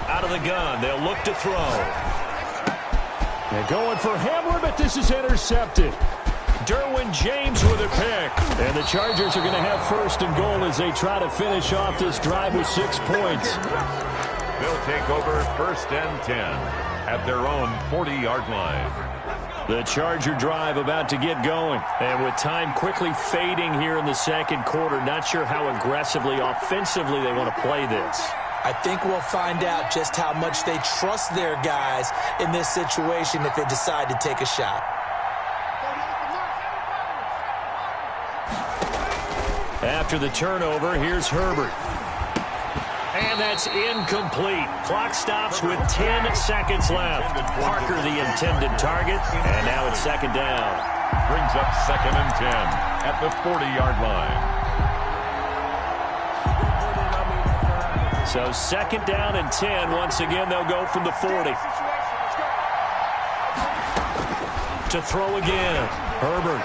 Out of the gun, they'll look to throw. They're going for Hamler, but this is intercepted. Derwin James with a pick. And the Chargers are going to have first and goal as they try to finish off this drive with 6 points. They'll take over first and 10 at their own 40-yard line. The Charger drive about to get going. And with time quickly fading here in the second quarter, not sure how aggressively, offensively they want to play this. I think we'll find out just how much they trust their guys in this situation if they decide to take a shot. After the turnover, here's Herbert. And that's incomplete. Clock stops with 10 seconds left. Parker, the intended target, and now it's second down. Brings up second and 10 at the 40-yard line. So second down and 10. Once again, they'll go from the 40. To throw again. Herbert.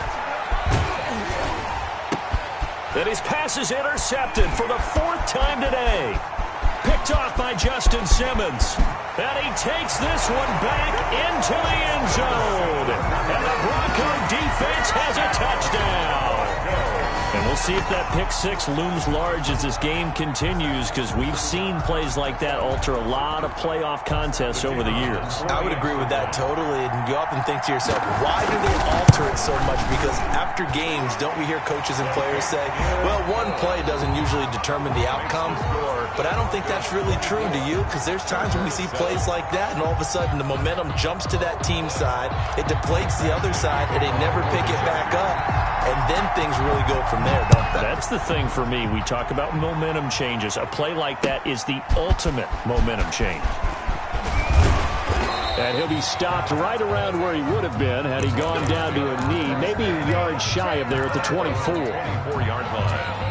Then his pass is intercepted for the 4th time today. Picked off by Justin Simmons. And he takes this one back into the end zone. And the Bronco defense has a touchdown. And we'll see if that pick six looms large as this game continues, because we've seen plays like that alter a lot of playoff contests over the years. I would agree with that totally. And you often think to yourself, why do they alter it so much? Because after games, don't we hear coaches and players say, well, one play doesn't usually determine the outcome. But I don't think that's really true, do you? Because there's times when we see plays like that, and all of a sudden the momentum jumps to that team side, it deflates the other side, and they never pick it back up. And then things really go from there, don't they? That's the thing for me. We talk about momentum changes. A play like that is the ultimate momentum change. And he'll be stopped right around where he would have been had he gone down to a knee, maybe a yard shy of there at the 24-yard line.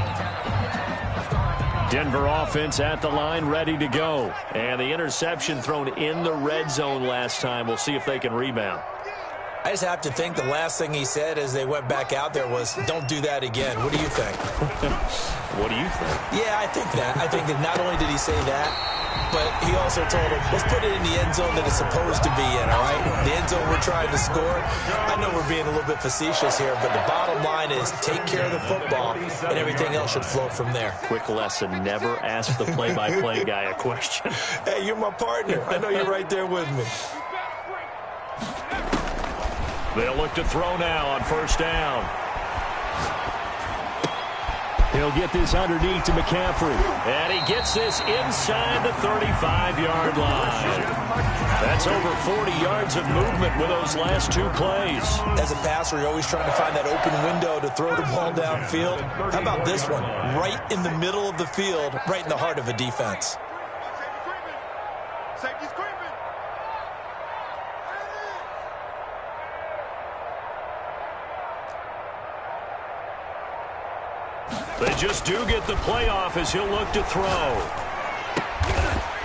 Denver offense at the line, ready to go. And the interception thrown in the red zone last time. We'll see if they can rebound. I just have to think the last thing he said as they went back out there was, don't do that again. What do you think? What do you think? Yeah, I think that. I think that not only did he say that, but he also told him, let's put it in the end zone that it's supposed to be in, all right? The end zone we're trying to score. I know we're being a little bit facetious here, but the bottom line is take care of the football, and everything else should flow from there. Quick lesson, never ask the play-by-play guy a question. Hey, you're my partner. I know you're right there with me. They'll look to throw now on first down. He'll get this underneath to McCaffrey. And he gets this inside the 35-yard line. That's over 40 yards of movement with those last two plays. As a passer, you're always trying to find that open window to throw the ball downfield. How about this one? Right in the middle of the field, right in the heart of a defense. They just do get the playoff as he'll look to throw.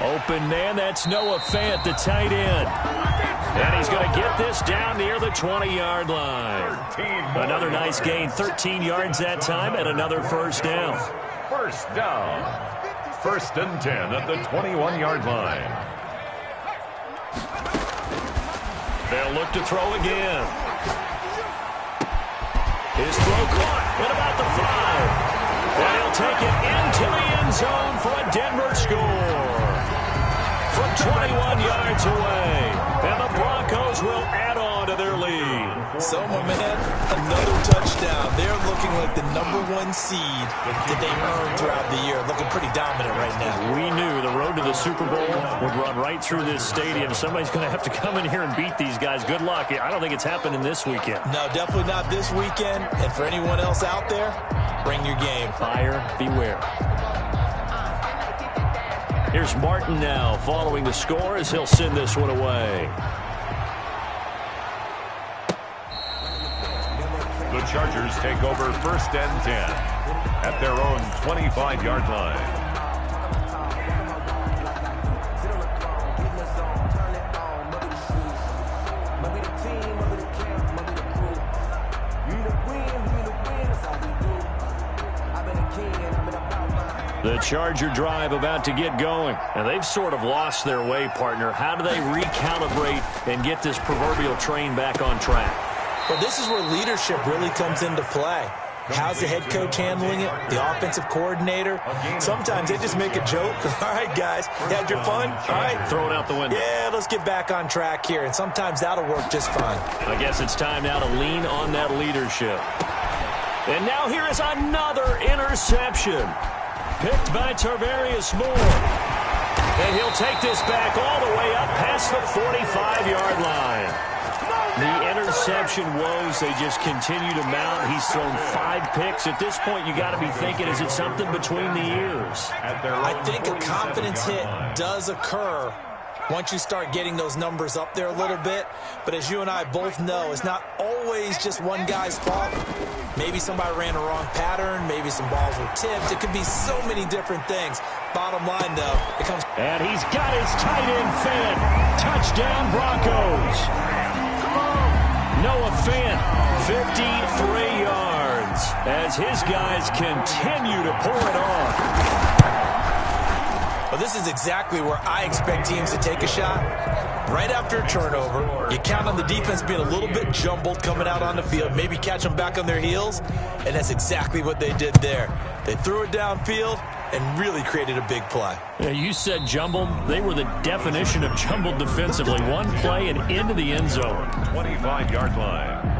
Open man, that's Noah Fant, the tight end. And he's going to get this down near the 20-yard line. Another nice gain, 13 yards that time, and another first down. First down. First and 10 at the 21-yard line. They'll look to throw again. His throw caught at about the 5. And he'll take it into the end zone for a Denver score. From 21 yards away. And the Broncos will add on to their lead. So, my man, another touchdown. They're looking like the #1 seed that they earned throughout the year. Looking pretty dominant right now. We knew the road to the Super Bowl would run right through this stadium. Somebody's going to have to come in here and beat these guys. Good luck. I don't think it's happening this weekend. No, definitely not this weekend. And for anyone else out there, bring your game. Buyer beware. Here's Martin now following the score as he'll send this one away. The Chargers take over 1st and 10 at their own 25-yard line. The Charger drive about to get going. And they've sort of lost their way, partner. How do they recalibrate and get this proverbial train back on track? Well, this is where leadership really comes into play. How's the head coach handling it? The offensive coordinator? Sometimes they just make a joke. All right, guys, had your fun? All right. Throw it out the window. Yeah, let's get back on track here. And sometimes that'll work just fine. I guess it's time now to lean on that leadership. And now here is another interception. Picked by Tarvarius Moore. And he'll take this back all the way up past the 45-yard line. The interception woes, they just continue to mount. He's thrown 5 picks. At this point, you got to be thinking, is it something between the ears? I think a confidence hit does occur once you start getting those numbers up there a little bit. But as you and I both know, it's not always just one guy's fault. Maybe somebody ran a wrong pattern. Maybe some balls were tipped. It could be so many different things. Bottom line, though, it comes. And he's got his tight end fed. Touchdown, Broncos. Noah Fant, 53 yards, as his guys continue to pour it on. Well, this is exactly where I expect teams to take a shot. Right after a turnover, you count on the defense being a little bit jumbled coming out on the field, maybe catch them back on their heels, and that's exactly what they did there. They threw it downfield and really created a big play. Yeah, you said jumbled. They were the definition of jumbled defensively. One play and into the end zone. 25-yard line.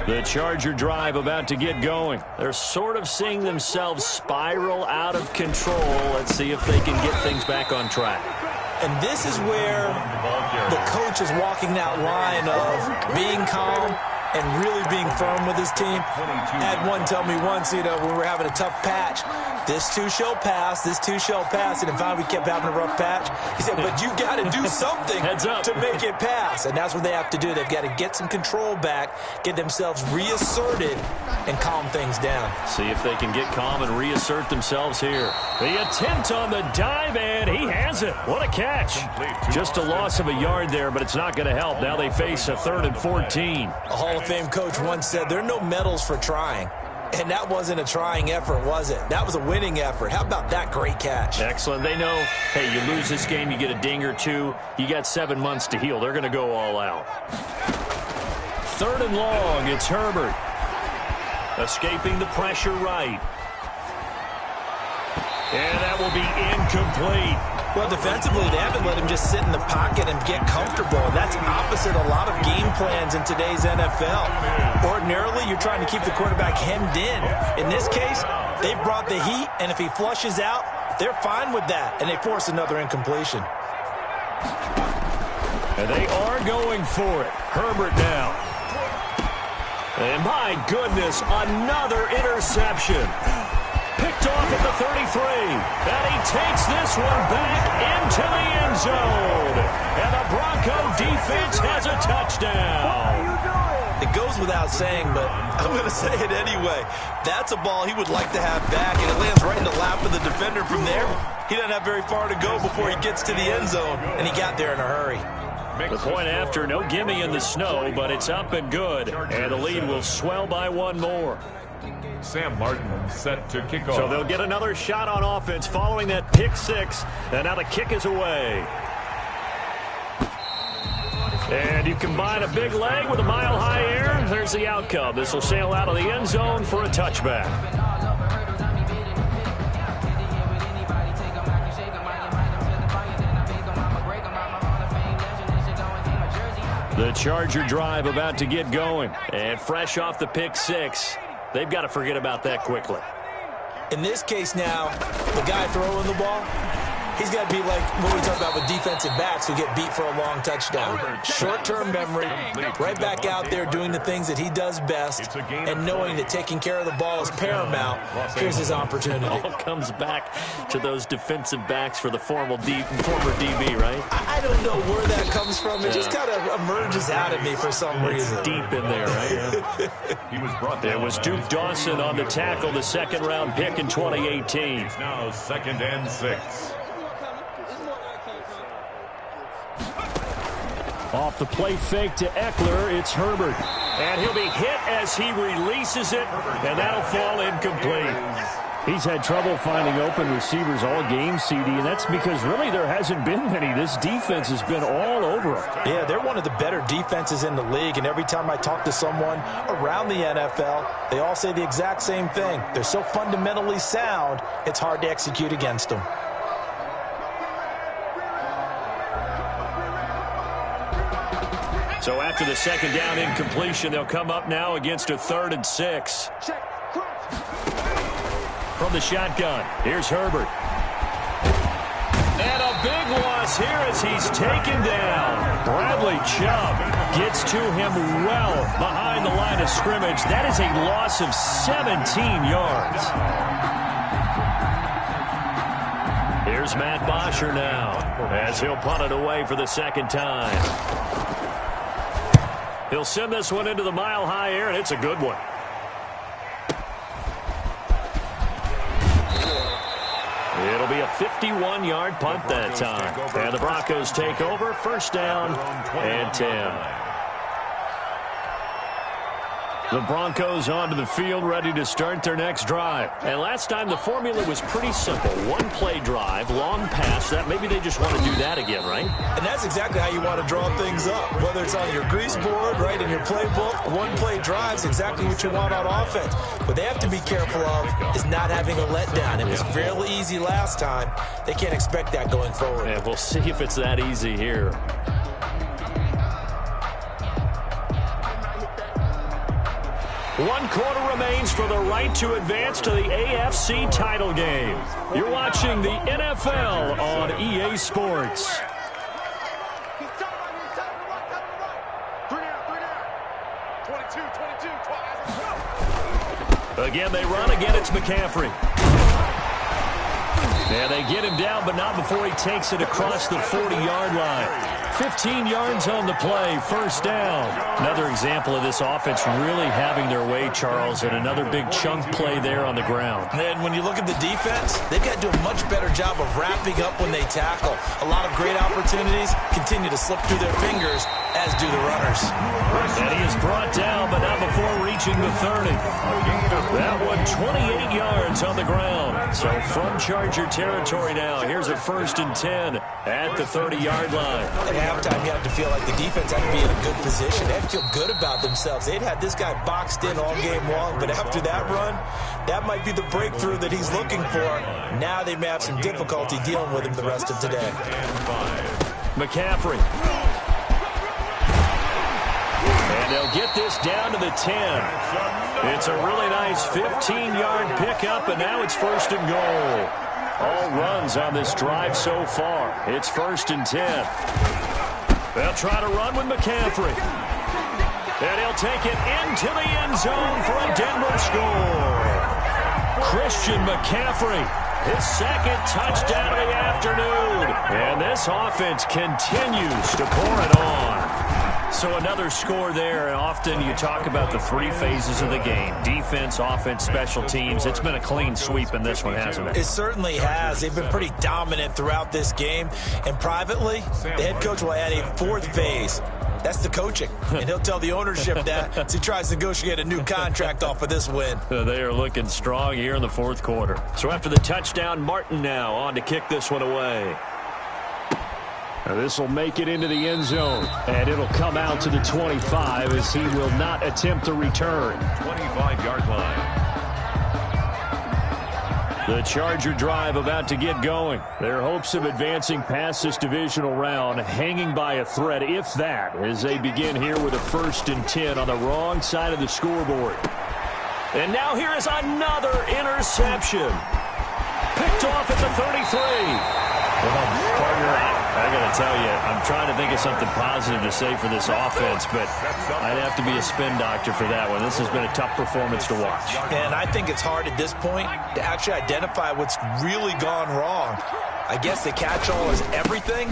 The Charger drive about to get going. They're sort of seeing themselves spiral out of control. Let's see if they can get things back on track. And this is where the coach is walking that line of being calm and really being firm with his team. I had one tell me once, when we were having a tough patch, this too shall pass, this too shall pass. And finally we kept having a rough patch. He said, but you got to do something to make it pass. And that's what they have to do. They've got to get some control back, get themselves reasserted, and calm things down. See if they can get calm and reassert themselves here. The attempt on the dive, and he has it. What a catch. Just a loss of a yard there, but it's not going to help. Now they face a 3rd and 14. A Hall of Fame coach once said, there are no medals for trying. And that wasn't a trying effort, was it? That was a winning effort. How about that great catch? Excellent. They know, hey, you lose this game, you get a ding or two. You got 7 months to heal. They're going to go all out. 3rd and long. It's Herbert. Escaping the pressure right. And that will be incomplete. Well, defensively, they haven't let him just sit in the pocket and get comfortable. That's opposite a lot of game plans in today's NFL. Ordinarily, you're trying to keep the quarterback hemmed in. In this case, they brought the heat, and if he flushes out, they're fine with that, and they force another incompletion. And they are going for it. Herbert now. And my goodness, another interception. Picked off at the 33. And he takes this one back into the end zone. And the Bronco defense has a touchdown. It goes without saying, but I'm going to say it anyway. That's a ball he would like to have back, and it lands right in the lap of the defender from there. He doesn't have very far to go before he gets to the end zone, and he got there in a hurry. The point after, no gimme in the snow, but it's up and good. And the lead will swell by one more. Sam Martin set to kick off. So they'll get another shot on offense following that pick six. And now the kick is away. And you combine a big leg with a mile-high air. There's the outcome. This will sail out of the end zone for a touchback. The Charger drive about to get going. And fresh off the pick six, they've got to forget about that quickly. In this case now, the guy throwing the ball, He's got to be like what we talk about with defensive backs who get beat for a long touchdown. Short-term memory, right back out there doing the things that he does best, and knowing that taking care of the ball is paramount. Here's his opportunity. It all comes back to those defensive backs for the former DB, right? I don't know where that comes from. It just kind of emerges out of me for some reason. It's deep in there, right? It was Duke Dawson on the tackle, the second-round pick in 2018. It's now 2nd and 6. Off the play fake to Eckler, it's Herbert. And he'll be hit as he releases it, and that'll fall incomplete. He's had trouble finding open receivers all game, CD, and that's because really there hasn't been many. This defense has been all over them. Yeah, they're one of the better defenses in the league, and every time I talk to someone around the NFL, they all say the exact same thing. They're so fundamentally sound, it's hard to execute against them. So after the second down incompletion, they'll come up now against a 3rd and 6. From the shotgun, here's Herbert. And a big loss here as he's taken down. Bradley Chubb gets to him well behind the line of scrimmage. That is a loss of 17 yards. Here's Matt Bosher now as he'll punt it away for the second time. He'll send this one into the mile-high air, and it's a good one. It'll be a 51-yard punt that time. And the Broncos take over, 1st down and 10. The Broncos onto the field, ready to start their next drive. And last time the formula was pretty simple. One-play drive, long pass. That maybe they just want to do that again, right? And that's exactly how you want to draw things up. Whether it's on your grease board, right, in your playbook, one-play drive is exactly what you want on offense. What they have to be careful of is not having a letdown. It was fairly easy last time. They can't expect that going forward. And we'll see if it's that easy here. One quarter remains for the right to advance to the AFC title game. You're watching the NFL on EA Sports. Again, they run. Again, it's McCaffrey. And they get him down, but not before he takes it across the 40-yard line. 15 yards on the play, 1st down. Another example of this offense really having their way, Charles, and another big chunk play there on the ground. And when you look at the defense, they've got to do a much better job of wrapping up when they tackle. A lot of great opportunities continue to slip through their fingers, as do the runners. And he is brought down, but not before reaching the 30. That one, 28 yards on the ground. So from Charger territory now, here's a 1st and 10 at the 30-yard line. At halftime, you have to feel like the defense had to be in a good position. They had to feel good about themselves. They'd had this guy boxed in all game long, but after that run, that might be the breakthrough that he's looking for. Now they may have some difficulty dealing with him the rest of today. McCaffrey. And they'll get this down to the 10. It's a really nice 15-yard pickup, and now it's 1st and goal. All runs on this drive so far. It's 1st and 10. They'll try to run with McCaffrey. And he'll take it into the end zone for a Denver score. Christian McCaffrey, his 2nd touchdown of the afternoon. And this offense continues to pour it on. So another score there, and often you talk about the 3 phases of the game. Defense, offense, special teams. It's been a clean sweep in this one, hasn't it? It certainly has. They've been pretty dominant throughout this game. And privately, the head coach will add a 4th phase. That's the coaching. And he'll tell the ownership that as he tries to negotiate a new contract off of this win. They are looking strong here in the 4th quarter. So after the touchdown, Martin now on to kick this one away. This will make it into the end zone, and it'll come out to the 25 as he will not attempt to return. 25-yard line. The Charger drive about to get going. Their hopes of advancing past this divisional round hanging by a thread, if that, as they begin here with a 1st and 10 on the wrong side of the scoreboard. And now here is another interception. Picked off at the 33. Well, partner, I got to tell you, I'm trying to think of something positive to say for this offense, but I'd have to be a spin doctor for that one. This has been a tough performance to watch. And I think it's hard at this point to actually identify what's really gone wrong. I guess the catch-all is everything.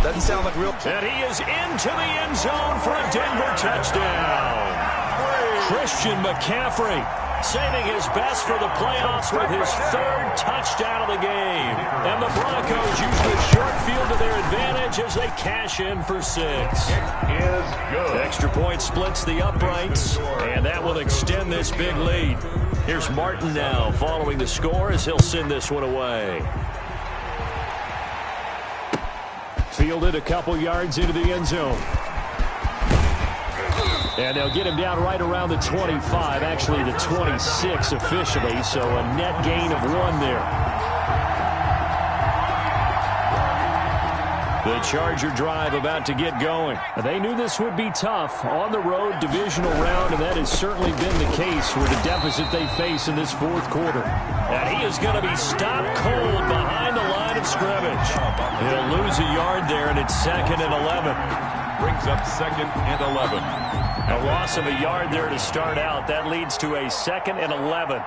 Doesn't sound like real. And he is into the end zone for a Denver touchdown. Christian McCaffrey saving his best for the playoffs with his third touchdown of the game. And the Broncos use the short field to their advantage as they cash in for 6. It is good. Extra point splits the uprights, and that will extend this big lead. Here's Martin now following the score as he'll send this one away. Fielded a couple yards into the end zone. And they'll get him down right around the 25, actually the 26 officially, so a net gain of 1 there. The Charger drive about to get going. They knew this would be tough on the road divisional round, and that has certainly been the case with the deficit they face in this fourth quarter. And he is going to be stopped cold behind the line of scrimmage. He'll lose a yard there, and it's 2nd and 11. Brings up 2nd and 11. A loss of a yard there to start out. That leads to a 2nd and 11.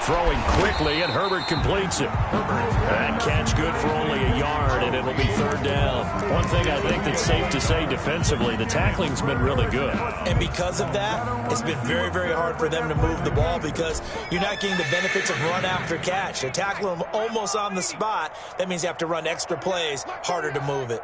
Throwing quickly, and Herbert completes it. That catch good for only a yard, and it'll be 3rd down. One thing I think that's safe to say defensively, the tackling's been really good. And because of that, it's been very, very hard for them to move the ball because you're not getting the benefits of run after catch. They tackle them almost on the spot. That means you have to run extra plays, harder to move it.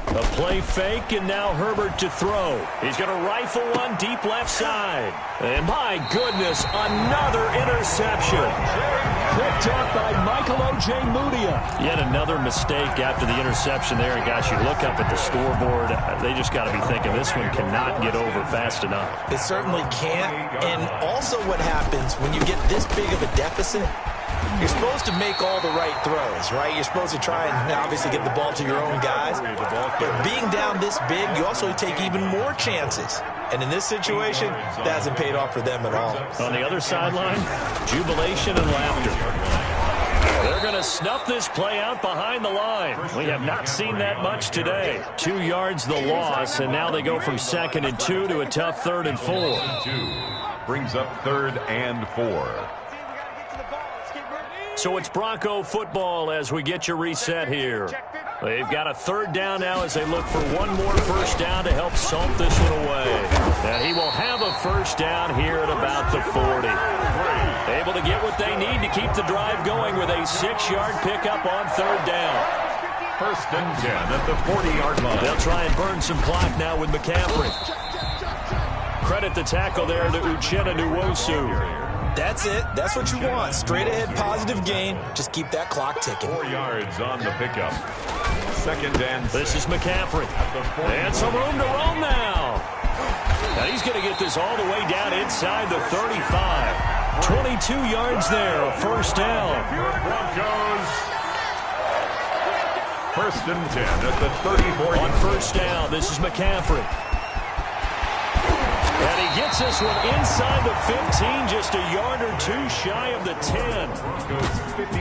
A play fake, and now Herbert to throw. He's going to rifle one deep left side. And my goodness, another interception. Picked up by Michael O.J. Mudia. Yet another mistake after the interception there. And gosh, you look up at the scoreboard, they just got to be thinking this one cannot get over fast enough. It certainly can't. And also what happens when you get this big of a deficit, you're supposed to make all the right throws, right? You're supposed to try and obviously get the ball to your own guys. But being down this big, you also take even more chances. And in this situation, that hasn't paid off for them at all. On the other sideline, jubilation and laughter. They're going to snuff this play out behind the line. We have not seen that much today. 2 yards the loss, and now they go from 2nd and 2 to a tough 3rd and 4. 2 brings up 3rd and 4. So it's Bronco football as we get your reset here. They've got a 3rd down now as they look for one more first down to help salt this one away. And he will have a first down here at about the 40. Able to get what they need to keep the drive going with a 6-yard pickup on 3rd down. 1st and 10 at the 40-yard line. They'll try and burn some clock now with McCaffrey. Credit the tackle there to Uchenna Nwosu. That's it. That's what you want. Straight ahead, positive gain. Just keep that clock ticking. 4 yards on the pickup. 2nd and 6. This is McCaffrey. And some room to roam now. And he's going to get this all the way down inside the 35. 22 yards there, a first down. Broncos. 1st and 10 at the 34. On first down, this is McCaffrey. And he gets this one inside the 15, just a yard or 2 shy of the 10.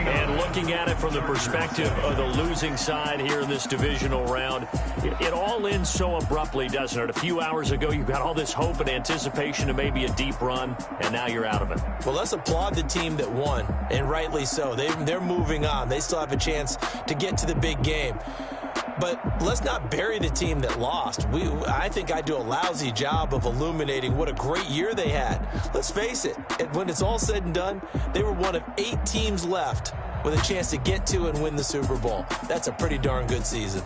And looking at it from the perspective of the losing side here in this divisional round, it all ends so abruptly, doesn't it? A few hours ago, you got all this hope and anticipation of maybe a deep run, and now you're out of it. Well, let's applaud the team that won, and rightly so. They're moving on. They still have a chance to get to the big game. But let's not bury the team that lost. I think I do a lousy job of illuminating what a great year they had. Let's face it, when it's all said and done, they were one of 8 teams left with a chance to get to and win the Super Bowl. That's a pretty darn good season.